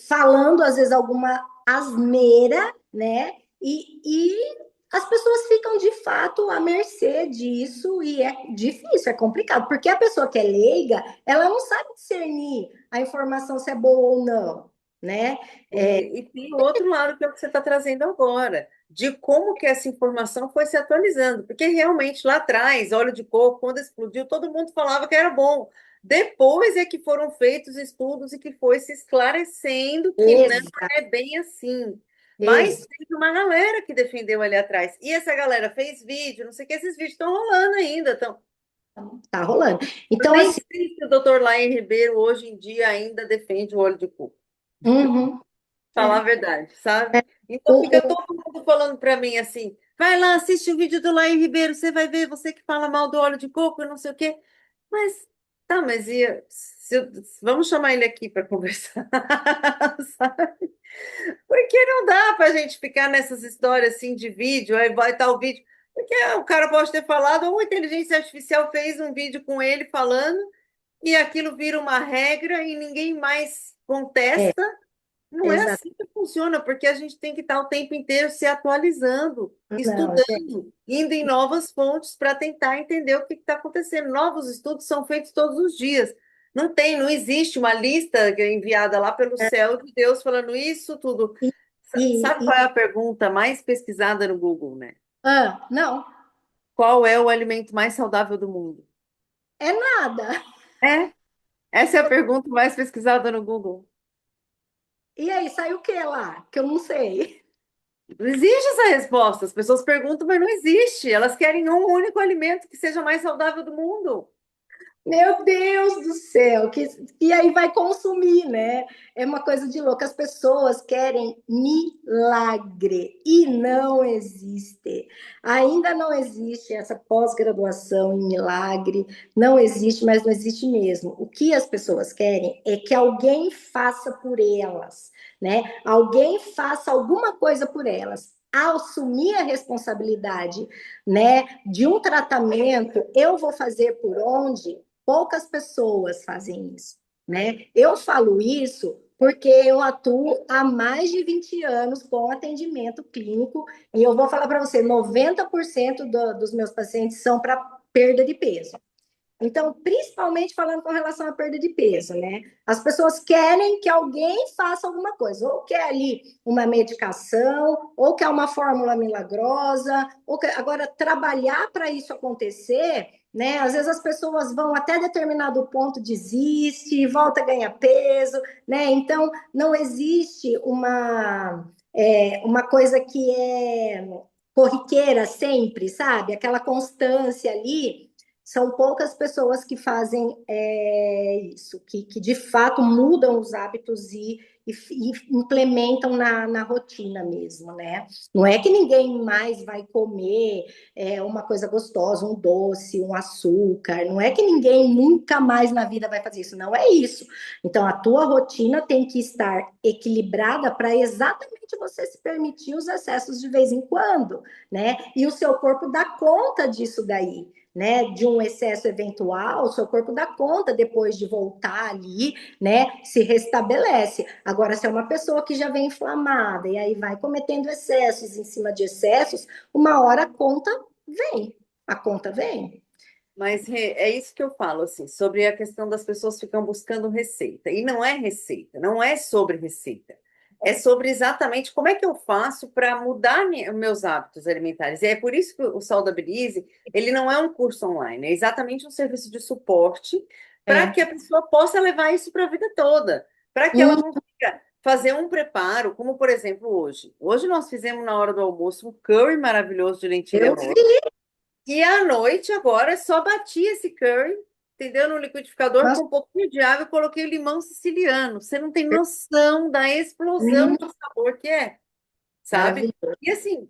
falando, às vezes, alguma asneira, né, e as pessoas ficam de fato à mercê disso e é difícil, é complicado, porque a pessoa que é leiga, ela não sabe discernir a informação se é boa ou não, né? e tem o outro lado que é o que você está trazendo agora, de como que essa informação foi se atualizando, porque realmente lá atrás, óleo de coco, quando explodiu, todo mundo falava que era bom. Depois é que foram feitos estudos e que foi se esclarecendo que não Exa, é bem assim. Mas exa, teve uma galera que defendeu ali atrás. E essa galera fez vídeo, não sei o que, esses vídeos estão rolando ainda. tá rolando. Eu Então, nem assim, sei se o doutor Laim Ribeiro hoje em dia ainda defende o óleo de coco. uhum, Falar a verdade, sabe? Então o, fica o, todo mundo falando para mim assim: vai lá, assiste o vídeo do Laí Ribeiro, você vai ver, você que fala mal do óleo de coco e não sei o quê. Mas tá, mas vamos chamar ele aqui para conversar, sabe? Porque não dá para a gente ficar nessas histórias assim de vídeo, aí vai estar o vídeo. Porque o cara pode ter falado, ou a inteligência artificial fez um vídeo com ele falando, e aquilo vira uma regra e ninguém mais é, contesta. Não é exa, assim que funciona, porque a gente tem que estar o tempo inteiro se atualizando, não, gente, estudando, indo em novas fontes para tentar entender o que está acontecendo. Novos estudos são feitos todos os dias. Não existe uma lista enviada lá pelo céu de Deus falando isso tudo. e, Sabe e, qual é a pergunta mais pesquisada no Google, né? não, Qual é o alimento mais saudável do mundo? é nada. É, essa é a pergunta mais pesquisada no Google. E aí, sai o que lá? Que eu não sei. Não existe essa resposta. As pessoas perguntam, mas não existe. Elas querem um único alimento que seja mais saudável do mundo. Meu Deus do céu, e aí vai consumir, né? É uma coisa de louco. As pessoas querem milagre e não existe. Ainda não existe essa pós-graduação em milagre, não existe, mas não existe mesmo. O que as pessoas querem é que alguém faça por elas, né? Alguém faça alguma coisa por elas. Ao assumir a responsabilidade, né, de um tratamento, eu vou fazer por onde? Poucas pessoas fazem isso, né? Eu falo isso porque eu atuo há mais de 20 anos com atendimento clínico e eu vou falar para você, 90% dos meus pacientes são para perda de peso. Então, principalmente falando com relação à perda de peso, né? As pessoas querem que alguém faça alguma coisa, ou quer ali uma medicação, ou quer uma fórmula milagrosa, ou quer... Agora, trabalhar para isso acontecer, né? Às vezes as pessoas vão até determinado ponto, desiste, volta a ganhar peso, né? Então, não existe uma coisa que é corriqueira sempre, sabe? Aquela constância ali são poucas pessoas que fazem isso, que de fato mudam os hábitos e implementam na rotina mesmo, né? Não é que ninguém mais vai comer uma coisa gostosa, um doce, um açúcar, não é que ninguém nunca mais na vida vai fazer isso, não é isso. Então, a tua rotina tem que estar equilibrada para exatamente você se permitir os excessos de vez em quando, né? E o seu corpo dá conta disso daí, né, de um excesso eventual, o seu corpo dá conta depois de voltar ali, né, se restabelece. Agora, se é uma pessoa que já vem inflamada e aí vai cometendo excessos em cima de excessos, uma hora a conta vem. Mas é isso que eu falo, assim, sobre a questão das pessoas ficam buscando receita. E não é receita, não é sobre receita. É sobre exatamente como é que eu faço para mudar meus hábitos alimentares. E é por isso que o Saudabilize, ele não é um curso online, é exatamente um serviço de suporte para É. que a pessoa possa levar isso para a vida toda, para que ela consiga fazer um preparo, como por exemplo hoje. Hoje nós fizemos na hora do almoço um curry maravilhoso de lentilha Eu roxa. E à noite, agora, só bati esse curry, entendeu? No liquidificador com faço um pouquinho de água e coloquei limão siciliano. Você não tem noção da explosão de sabor que é, sabe? maravilhoso. E assim,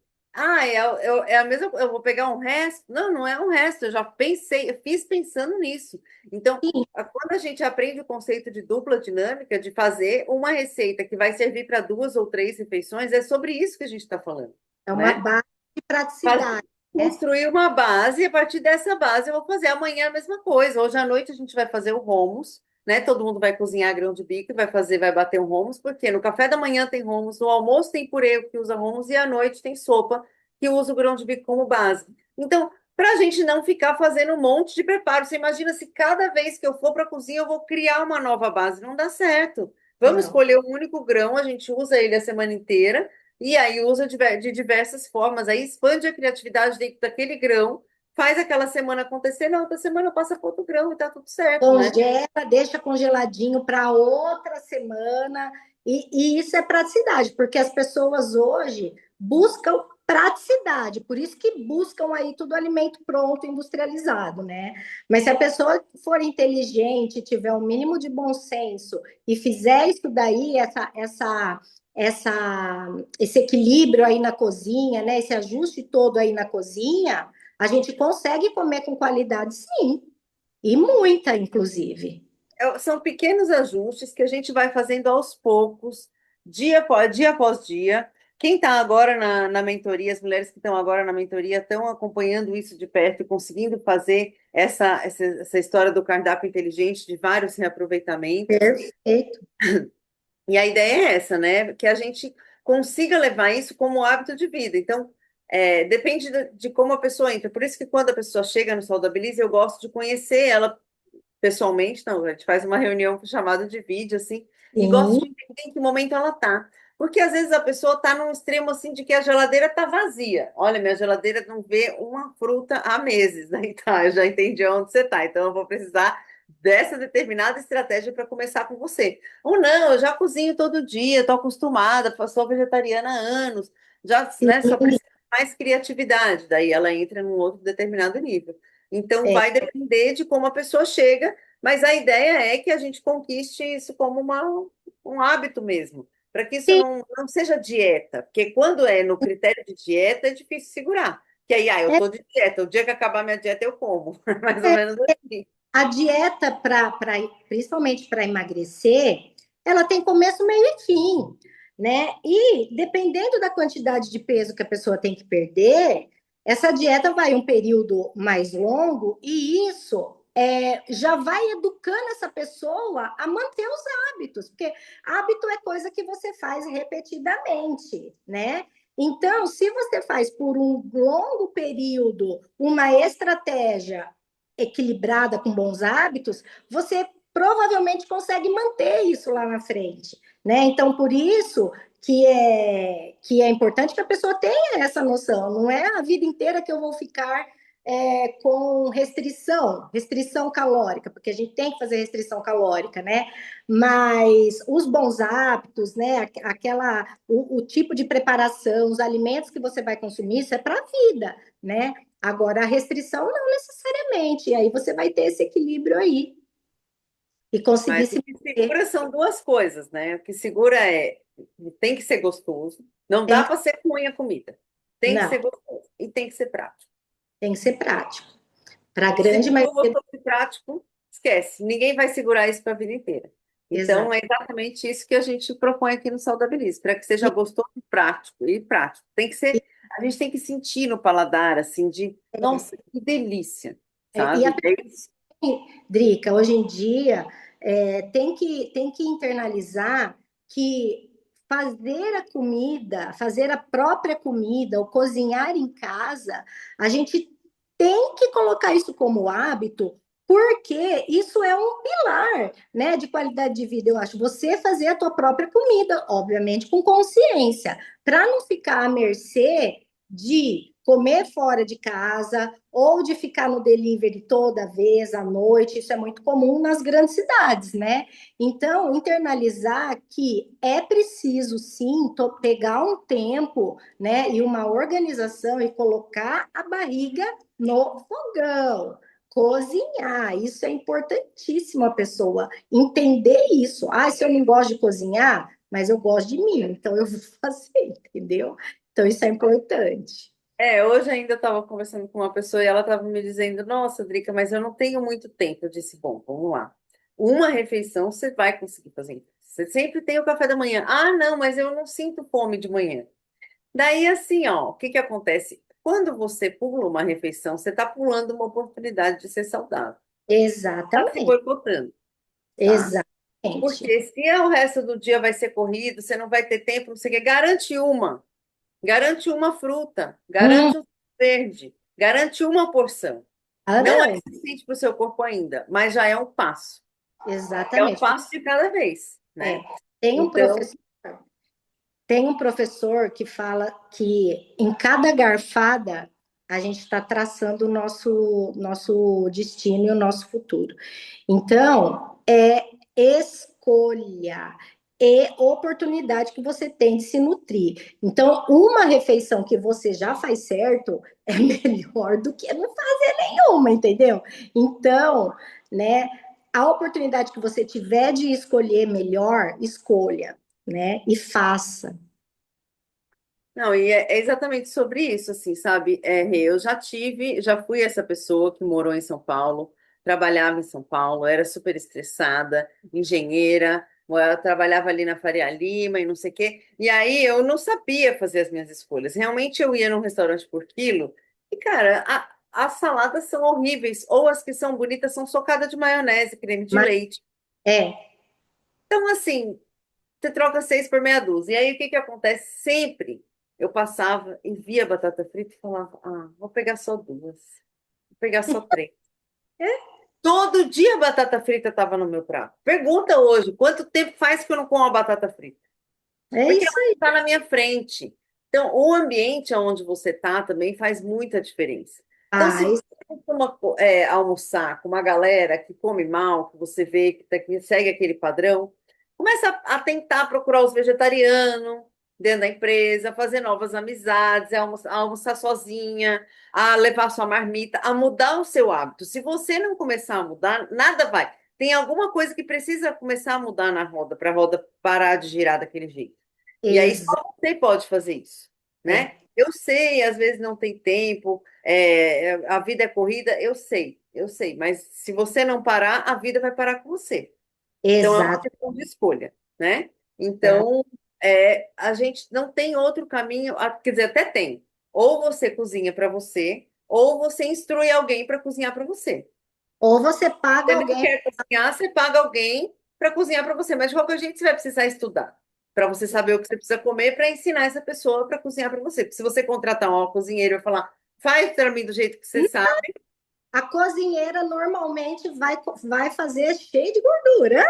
é a mesma. Eu vou pegar um resto? Não, não é um resto. Eu já pensei, eu fiz pensando nisso. Então, quando a gente aprende o conceito de dupla dinâmica, de fazer uma receita que vai servir para duas ou três refeições, é sobre isso que a gente está falando, É uma né? base de praticidade, né? Construir uma base e a partir dessa base eu vou fazer. Amanhã a mesma coisa. Hoje à noite a gente vai fazer o hummus, né? Todo mundo vai cozinhar grão de bico, vai bater o hummus, porque no café da manhã tem hummus, no almoço tem purê que usa hummus e à noite tem sopa que usa o grão de bico como base. Então, para a gente não ficar fazendo um monte de preparo, você imagina se cada vez que eu for para a cozinha eu vou criar uma nova base, não dá certo. Vamos Não. escolher um único grão, a gente usa ele a semana inteira e aí usa de diversas formas, aí expande a criatividade dentro daquele grão, faz aquela semana acontecer, na outra semana passa para outro grão e tá tudo certo, né? Congela, deixa congeladinho para outra semana. E isso é praticidade, porque as pessoas hoje buscam praticidade, por isso que buscam aí tudo alimento pronto, industrializado, né? Mas se a pessoa for inteligente, tiver um mínimo de bom senso e fizer isso daí, esse equilíbrio aí na cozinha, né? Esse ajuste todo aí na cozinha, a gente consegue comer com qualidade, sim. E muita, inclusive. São pequenos ajustes que a gente vai fazendo aos poucos, dia após dia. Quem está agora na mentoria, as mulheres que estão agora na mentoria estão acompanhando isso de perto e conseguindo fazer essa história do cardápio inteligente de vários reaproveitamentos. Perfeito. E a ideia é essa, né? Que a gente consiga levar isso como hábito de vida. Então, depende de como a pessoa entra. Por isso que quando a pessoa chega no Saudabilize, eu gosto de conhecer ela pessoalmente, não, a gente faz uma reunião chamada de vídeo, assim, e gosto Sim, de entender em que momento ela tá. Porque às vezes a pessoa tá num extremo assim de que a geladeira tá vazia. Olha, minha geladeira não vê uma fruta há meses. Aí tá, eu já entendi onde você tá. Então eu vou precisar dessa determinada estratégia para começar com você. Ou não, eu já cozinho todo dia, estou acostumada, sou vegetariana há anos, já, sim. né, só preciso mais criatividade. Daí ela entra num outro determinado nível. Então, É, vai depender de como a pessoa chega, mas a ideia é que a gente conquiste isso como um hábito mesmo, para que isso sim, não seja dieta, porque quando é no critério de dieta, é difícil segurar. Que aí, eu é, estou de dieta, o dia que acabar minha dieta, eu como. Mais ou é. menos assim. A dieta, principalmente para emagrecer, ela tem começo, meio e fim, né? E dependendo da quantidade de peso que a pessoa tem que perder, essa dieta vai um período mais longo e isso já vai educando essa pessoa a manter os hábitos, porque hábito é coisa que você faz repetidamente, né? Então, se você faz por um longo período uma estratégia equilibrada com bons hábitos, você provavelmente consegue manter isso lá na frente, né? Então, por isso que é importante que a pessoa tenha essa noção. Não é a vida inteira que eu vou ficar com restrição calórica, porque a gente tem que fazer restrição calórica, né? Mas os bons hábitos, né? O tipo de preparação, os alimentos que você vai consumir, isso é para a vida, né? Agora, a restrição não necessariamente, e aí você vai ter esse equilíbrio aí e conseguir Mas o se que manter. segura são duas coisas, né? O que segura tem que ser gostoso, não dá Tem, para ser ruim a comida. Tem que ser não, gostoso e tem que ser prático. tem que ser prático. Para a Se grande não for maioria. gostoso e prático, esquece. Ninguém vai segurar isso para a vida inteira. Então, Exato. é exatamente isso que a gente propõe aqui no Saudabilis, para que seja E, gostoso e prático. E prático. Tem que ser, a gente tem que sentir no paladar, assim, de, nossa, que delícia, e a sabe? É isso. Drica, hoje em dia, tem que internalizar que fazer a comida, fazer a própria comida, ou cozinhar em casa, a gente tem que colocar isso como hábito, porque isso é um pilar, né, de qualidade de vida, eu acho. Você fazer a tua própria comida, obviamente com consciência, para não ficar à mercê de comer fora de casa ou de ficar no delivery toda vez à noite. Isso é muito comum nas grandes cidades, né? Então, internalizar que é preciso sim pegar um tempo, né, e uma organização e colocar a barriga no fogão. Cozinhar, isso é importantíssimo a pessoa entender isso. Ah, se eu não gosto de cozinhar, mas eu gosto de mim, então eu vou fazer, entendeu? Então isso é importante. Hoje ainda eu estava conversando com uma pessoa e ela estava me dizendo, nossa, Drica, mas eu não tenho muito tempo. Eu disse, bom, vamos lá. Uma refeição você vai conseguir fazer. Você sempre tem o café da manhã. Ah, não, mas eu não sinto fome de manhã. Daí, assim, ó, o que que acontece? Quando você pula uma refeição, você está pulando uma oportunidade de ser saudável. Está se Exatamente, boicotando, tá? exatamente. Porque se o resto do dia vai ser corrido, você não vai ter tempo, não sei o quê, garante uma. Garante uma fruta, Hum, garante um verde, garante uma porção. ah, Não é não, suficiente para o seu corpo ainda, mas já é um passo. É um exatamente. passo de cada vez, É. né? Tem um Então, professor, tem um professor que fala que em cada garfada a gente está traçando o nosso destino e o nosso futuro. Então, é escolha e oportunidade que você tem de se nutrir. Então, uma refeição que você já faz certo é melhor do que não fazer nenhuma, entendeu? Então, né, a oportunidade que você tiver de escolher melhor, escolha, né? E faça. não, e é exatamente sobre isso, assim, sabe? Rê, eu já fui essa pessoa que morou em São Paulo, trabalhava em São Paulo, era super estressada, engenheira, eu trabalhava ali na Faria Lima e não sei o quê. E aí eu não sabia fazer as minhas escolhas. Realmente eu ia num restaurante por quilo e, cara, as saladas são horríveis, ou as que são bonitas são socadas de maionese, creme de Mas leite. é, Então, assim, você troca seis por meia dúzia. E aí, o que que acontece? Sempre eu passava e via a batata frita e falava, ah, vou pegar só duas, vou pegar só três. Todo dia a batata frita estava no meu prato. Pergunta hoje, quanto tempo faz que eu não como a batata frita? é Porque isso ela aí. está na minha frente. Então, o ambiente onde você está também faz muita diferença. Então, se Ah, você costuma, almoçar com uma galera que come mal, que você vê que segue aquele padrão, começa a tentar procurar os vegetarianos dentro da empresa, fazer novas amizades, a almoçar sozinha, a levar sua marmita, a mudar o seu hábito. Se você não começar a mudar, nada vai. Tem alguma coisa que precisa começar a mudar na roda, para a roda parar de girar daquele jeito. E aí só exa você pode fazer isso, né? é, Eu sei, às vezes não tem tempo, a vida é corrida, eu sei, mas se você não parar, a vida vai parar com você. Então é uma exato. questão de escolha, né? Então a gente não tem outro caminho, quer dizer, até tem. Ou você cozinha para você, ou você instrui alguém para cozinhar para você. Ou você paga Você não alguém. quer cozinhar, você paga alguém para cozinhar para você, mas de qualquer jeito você vai precisar estudar para você saber o que você precisa comer para ensinar essa pessoa para cozinhar para você. Porque se você contratar um cozinheiro e falar, faz para mim do jeito que você sabe, A cozinheira normalmente vai fazer cheio de gordura.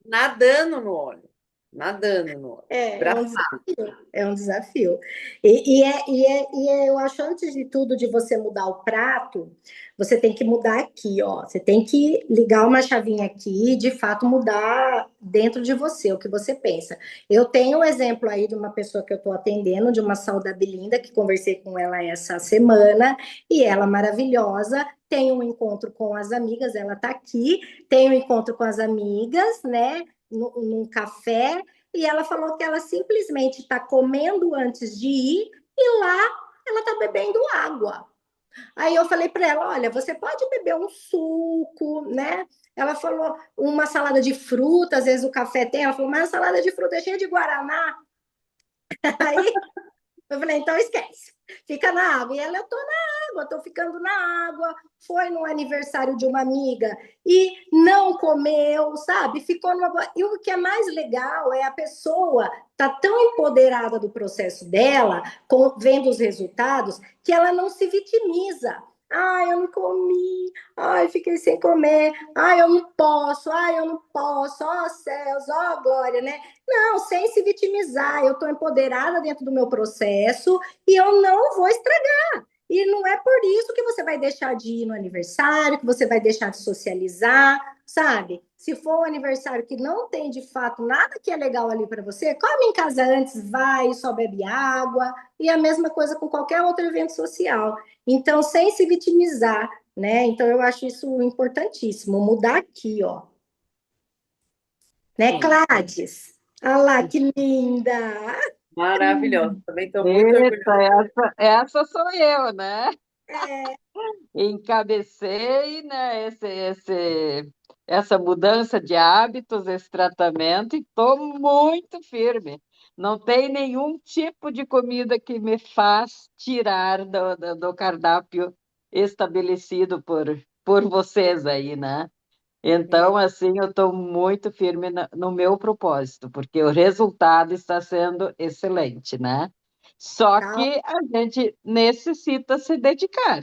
nadando no óleo. Nadando no óleo. É um desafio, é um desafio. Eu acho, antes de tudo, de você mudar o prato, você tem que mudar aqui, ó. Você tem que ligar uma chavinha aqui e, de fato, mudar dentro de você, o que você pensa. Eu tenho um exemplo aí de uma pessoa que eu estou atendendo, de uma Saudabilinda, que conversei com ela essa semana, e ela maravilhosa, tem um encontro com as amigas, ela está aqui, tem um encontro com as amigas, né, num café, e ela falou que ela simplesmente está comendo antes de ir e lá ela está bebendo água. Aí eu falei para ela: olha, você pode beber um suco, né? Ela falou uma salada de fruta, às vezes o café tem. Ela falou, mas a salada de fruta é cheia de guaraná. Aí eu falei, então esquece, fica na água. E ela, eu tô na água, tô ficando na água. Foi no aniversário de uma amiga e não comeu, sabe? Ficou numa. E o que é mais legal é a pessoa tá tão empoderada do processo dela, vendo os resultados, que ela não se vitimiza. Ai, eu não comi. Ai, fiquei sem comer. Ai, eu não posso. Ai, eu não posso. Ó oh, céus, ó oh, glória, né? Não, sem se vitimizar. Eu estou empoderada dentro do meu processo e eu não vou estragar. E não é por isso que você vai deixar de ir no aniversário, que você vai deixar de socializar, sabe? Se for um aniversário que não tem de fato nada que é legal ali para você, come em casa antes, vai, só bebe água, e a mesma coisa com qualquer outro evento social. Então, sem se vitimizar, né? Então, eu acho isso importantíssimo, mudar aqui, ó. Né, sim, Cláudia? Olha lá, que linda! maravilhosa. Também estou muito Eita, orgulhosa. essa sou eu, né? É, Encabecei, né, essa mudança de hábitos, esse tratamento, e estou muito firme. Não tem nenhum tipo de comida que me faz tirar do cardápio estabelecido por vocês aí, né? é, Então, assim, eu estou muito firme no meu propósito, porque o resultado está sendo excelente, né? Só tá, que a gente necessita se dedicar,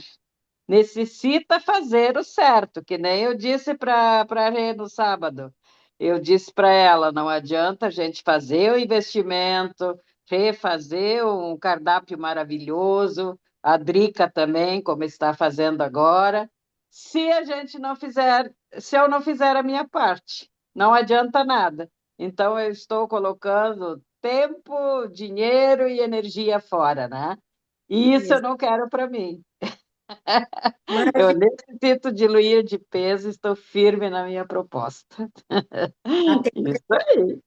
necessita fazer o certo, que nem eu disse para a Rê no sábado. Eu disse para ela, não adianta a gente fazer o investimento, refazer um cardápio maravilhoso, a Drica também, como está fazendo agora, se a gente não fizer, se eu não fizer a minha parte, não adianta nada. Então eu estou colocando tempo, dinheiro e energia fora, né? E isso eu isso. não quero para mim. Eu Maravilha. necessito diluir de peso, estou firme na minha proposta. Isso aí.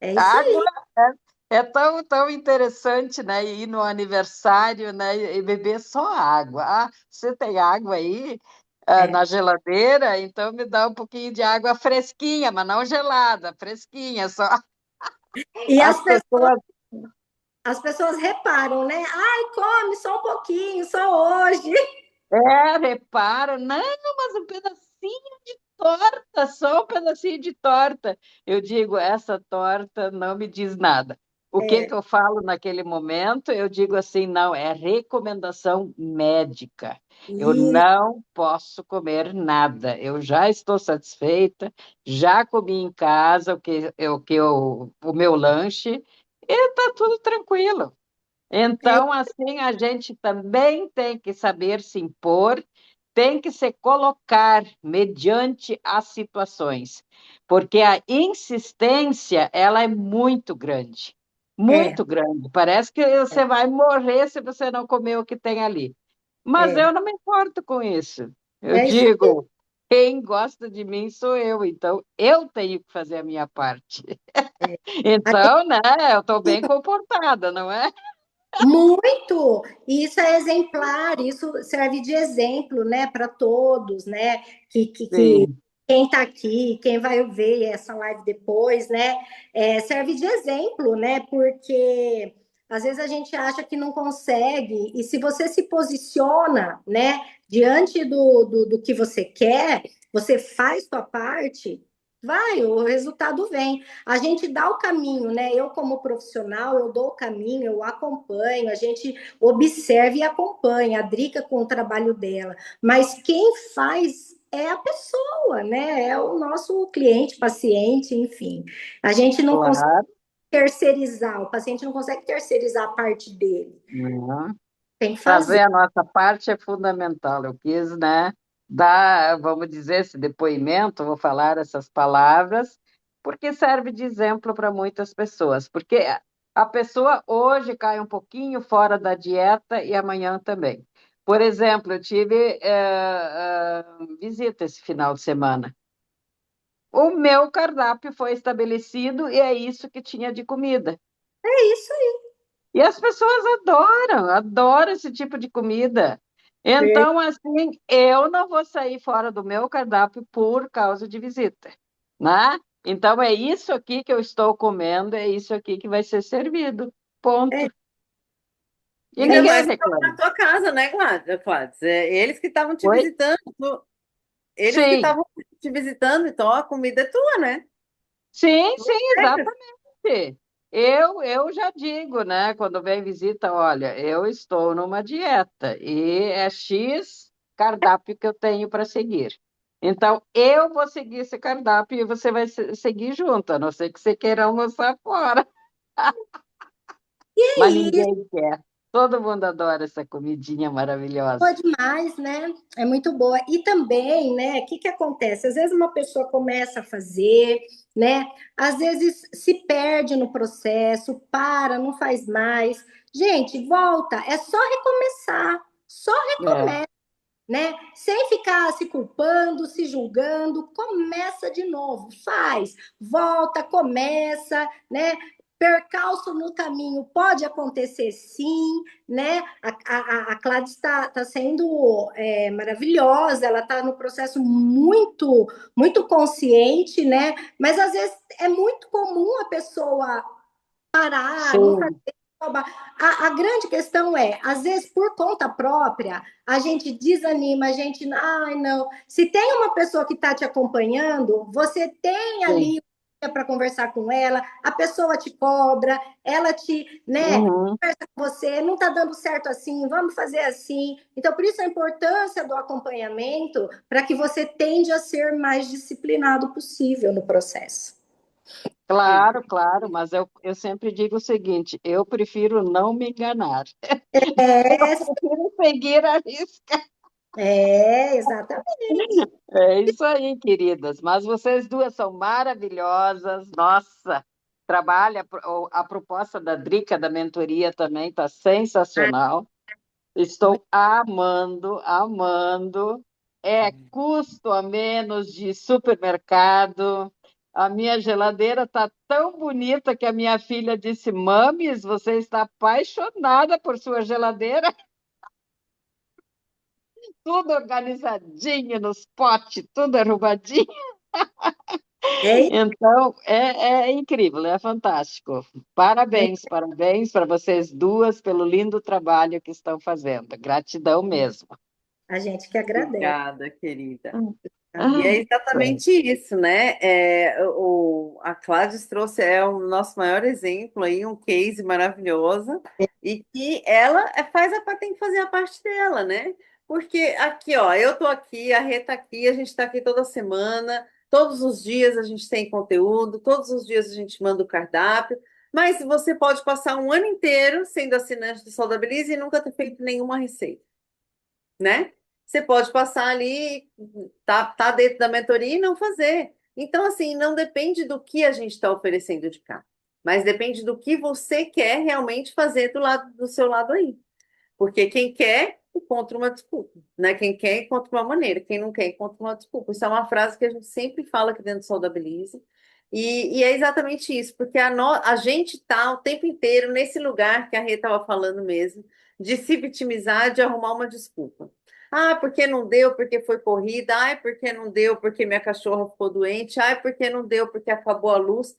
É isso Água aí. é tão interessante, né? Ir no aniversário, né? E beber só água. Ah, você tem água aí, É. na geladeira? Então me dá um pouquinho de água fresquinha, mas não gelada, fresquinha só. E As pessoas as pessoas reparam, né? Ai, come só um pouquinho, só hoje. reparam, não, mas um pedacinho de torta, só um pedacinho de torta. Eu digo, essa torta não me diz nada. O que É, que eu falo naquele momento? Eu digo assim, não, é recomendação médica. Eu e, não posso comer nada. Eu já estou satisfeita, já comi em casa o meu lanche e está tudo tranquilo. é, Então, assim, a gente também tem que saber se impor, tem que se colocar mediante as situações, porque a insistência, ela é muito grande, é, muito grande. Parece que você vai morrer se você não comer o que tem ali. Mas é, eu não me importo com isso. Eu é isso aí. digo, quem gosta de mim sou eu, então eu tenho que fazer a minha parte. É. Então, né, eu estou bem comportada, não é? Muito! E isso é exemplar, isso serve de exemplo, né, para todos, né, que Sim. quem está aqui, quem vai ver essa live depois, né, serve de exemplo, né, porque às vezes a gente acha que não consegue, e se você se posiciona, né, Diante do que você quer, você faz sua parte, vai, o resultado vem. A gente dá o caminho, né? Eu, como profissional, eu dou o caminho, eu acompanho, a gente observa e acompanha, a Drica com o trabalho dela. Mas quem faz é a pessoa, né? É o nosso cliente, paciente, enfim. A gente não consegue Claro, terceirizar, o paciente não consegue terceirizar a parte dele. né? Tem que fazer. Fazer a nossa parte é fundamental. Eu quis, né, dar, vamos dizer, esse depoimento, vou falar essas palavras, porque serve de exemplo para muitas pessoas. Porque a pessoa hoje cai um pouquinho fora da dieta e amanhã também. Por exemplo, eu tive visita esse final de semana. O meu cardápio foi estabelecido e é isso que tinha de comida. É isso E as pessoas adoram, adoram esse tipo de comida. aí. Então, assim, eu não vou sair fora do meu cardápio por causa de visita, né? Então, é isso aqui que eu estou comendo, é isso aqui que vai ser servido. É, Ponto. E Ainda ninguém mais que estava reclama. na tua casa, né, Gladys? Eles que estavam te Oi? visitando, eles que Sim, estavam te visitando, então a comida é tua, né? sim, Tu sim, pega. exatamente. Eu já digo, né, quando vem visita, olha, eu estou numa dieta e é X cardápio que eu tenho para seguir. Então, eu vou seguir esse cardápio e você vai seguir junto, a não ser que você queira almoçar fora. Mas E ninguém quer. Todo mundo adora essa comidinha maravilhosa. boa demais, né? É muito boa. E também, né, o que que acontece? Às vezes uma pessoa começa a fazer, né? Às vezes se perde no processo, para, não faz mais. Gente, volta, é só recomeçar. Só É. recomeça, né? Sem ficar se culpando, se julgando, começa de novo, faz, volta, começa, né? Percalço no caminho pode acontecer sim, né? A Cláudia está sendo maravilhosa, ela está no processo muito consciente, né? Mas às vezes é muito comum a pessoa parar, não fazer. Sim, A grande questão é, às vezes, por conta própria, a gente desanima, a gente, ai, não. Se tem uma pessoa que está te acompanhando, você tem sim. ali para conversar com ela, a pessoa te cobra, ela te, né, Uhum. conversa com você, não está dando certo assim, vamos fazer assim. Então, por isso a importância do acompanhamento, para que você tende a ser mais disciplinado possível no processo. Sim. Claro, claro, mas eu sempre digo o seguinte: eu prefiro não me enganar. Eu É, prefiro seguir a risca. exatamente. É isso aí, queridas. Mas vocês duas são maravilhosas. Nossa, trabalha, a proposta da Drica, da mentoria também está sensacional. Estou amando, amando. É custo a menos de supermercado. A minha geladeira está tão bonita que a minha filha disse: Mames, você está apaixonada por sua geladeira? Tudo organizadinho nos potes, tudo arrumadinho. É Então, é incrível, é fantástico. Parabéns, parabéns para vocês duas pelo lindo trabalho que estão fazendo. Gratidão mesmo. a gente que agradece. Obrigada, querida. E é Ah, exatamente isso, né? A Cladis trouxe o nosso maior exemplo aí, um case maravilhoso, e que ela tem que fazer a parte dela, né? Porque aqui, ó, eu tô aqui, a Rê tá aqui, a gente tá aqui toda semana, todos os dias a gente tem conteúdo, todos os dias a gente manda o cardápio, mas você pode passar um ano inteiro sendo assinante do Saudabilize e nunca ter feito nenhuma receita, né? Você pode passar ali, tá dentro da mentoria e não fazer. Então, assim, não depende do que a gente está oferecendo de cá, mas depende do que você quer realmente fazer do seu lado aí. Porque quem quer, encontra uma desculpa, né? Quem quer, encontra uma maneira. Quem não quer, encontra uma desculpa. Isso é uma frase que a gente sempre fala aqui dentro do Saudabilize. E é exatamente isso, porque a gente está o tempo inteiro nesse lugar que a Rê estava falando mesmo, de se vitimizar, de arrumar uma desculpa. Ah, porque não deu, porque foi corrida. Ai, porque não deu, porque minha cachorra ficou doente. Ai, porque não deu, porque acabou a luz.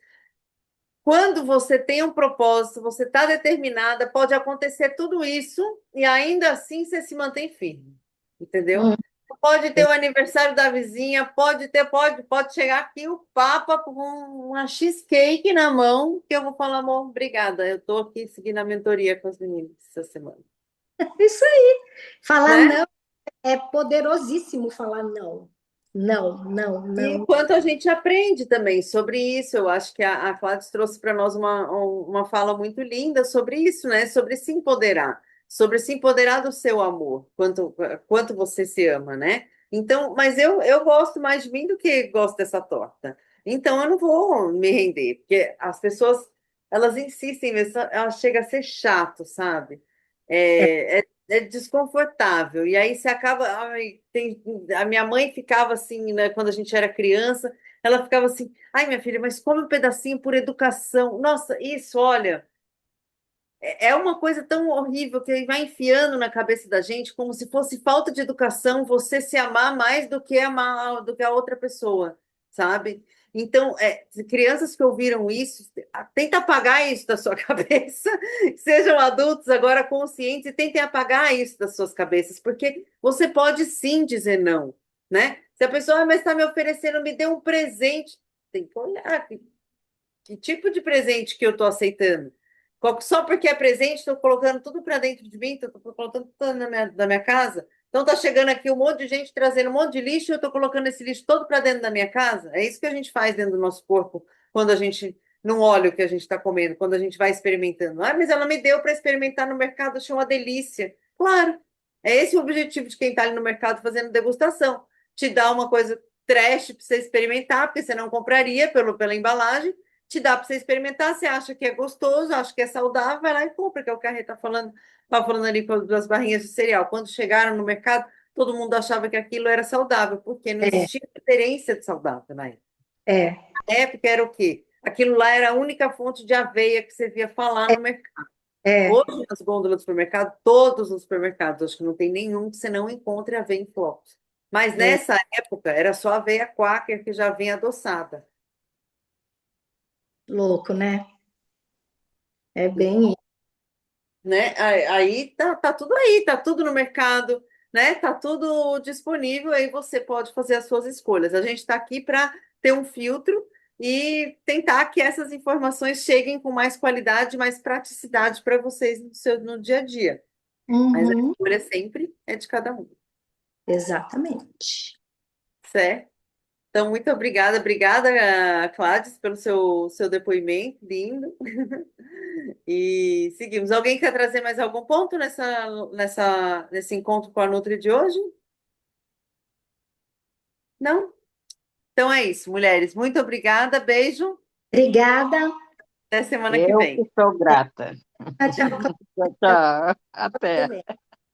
Quando você tem um propósito, você está determinada, pode acontecer tudo isso e ainda assim você se mantém firme. entendeu? Hum. Pode ter o aniversário da vizinha, pode chegar aqui o Papa com uma cheesecake na mão, que eu vou falar, amor, obrigada. Eu estou aqui seguindo a mentoria com as meninas essa semana, Isso aí. Falar né? não é poderosíssimo falar não. Não, não, E não. enquanto a gente aprende também sobre isso, eu acho que a Gladys trouxe para nós uma fala muito linda sobre isso, né? Sobre se empoderar do seu amor, quanto você se ama, né? Então, mas eu gosto mais de mim do que gosto dessa torta. Então, eu não vou me render, porque as pessoas, elas insistem, ela chega a ser chato, sabe? É desconfortável. E aí você acaba. Ai, a minha mãe ficava assim, né, quando a gente era criança, ela ficava assim: ai, minha filha, mas come um pedacinho por educação. Nossa, isso, olha, é uma coisa tão horrível que vai enfiando na cabeça da gente como se fosse falta de educação você se amar mais do que a outra pessoa, sabe? Então, crianças que ouviram isso, tenta apagar isso da sua cabeça, sejam adultos agora conscientes e tentem apagar isso das suas cabeças, porque você pode sim dizer não, né? Se a pessoa, mas está me oferecendo, me dê um presente, tem que olhar que tipo de presente que eu estou aceitando? Só porque é presente, estou colocando tudo para dentro de mim, estou colocando tudo na minha casa. Então está chegando aqui um monte de gente trazendo um monte de lixo e eu estou colocando esse lixo todo para dentro da minha casa. É isso que a gente faz dentro do nosso corpo quando a gente não olha o que a gente está comendo, quando a gente vai experimentando. Ah, mas ela me deu para experimentar no mercado, achei uma delícia. Claro, é esse o objetivo de quem está ali no mercado fazendo degustação. Te dá uma coisa trash para você experimentar, porque você não compraria pela embalagem, te dá para você experimentar, você acha que é gostoso, acha que é saudável, vai lá e compra, que é o que a Rê tá falando ali das barrinhas de cereal. Quando chegaram no mercado, todo mundo achava que aquilo era saudável, porque não É, existia referência de saudável na época. é, Na época era o quê? Aquilo lá era a única fonte de aveia que você via falar no mercado. é. Hoje, nas gôndolas do supermercado, todos os supermercados, acho que não tem nenhum que você não encontre aveia em flocos. Mas É. nessa época era só aveia Quaker que já vem adoçada. Louco, né? É bem isso. Né? Aí tá tudo aí, tá tudo no mercado, né? Tá tudo disponível, aí você pode fazer as suas escolhas. A gente está aqui para ter um filtro e tentar que essas informações cheguem com mais qualidade, mais praticidade para vocês no dia a dia. Mas a Uhum, escolha sempre é de cada um, exatamente. certo? Então, muito obrigada, Cláudia, pelo seu depoimento lindo. E seguimos. Alguém quer trazer mais algum ponto nesse encontro com a Nutri de hoje? Não? Então é isso, mulheres. Muito obrigada, beijo. Obrigada. Até semana que Eu vem. que sou grata. Tchau, tchau. Tchau, tchau. Você Até. também.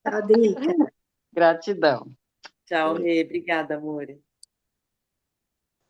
Tchau, Drica. Gratidão. Tchau, Rê. Obrigada, amor.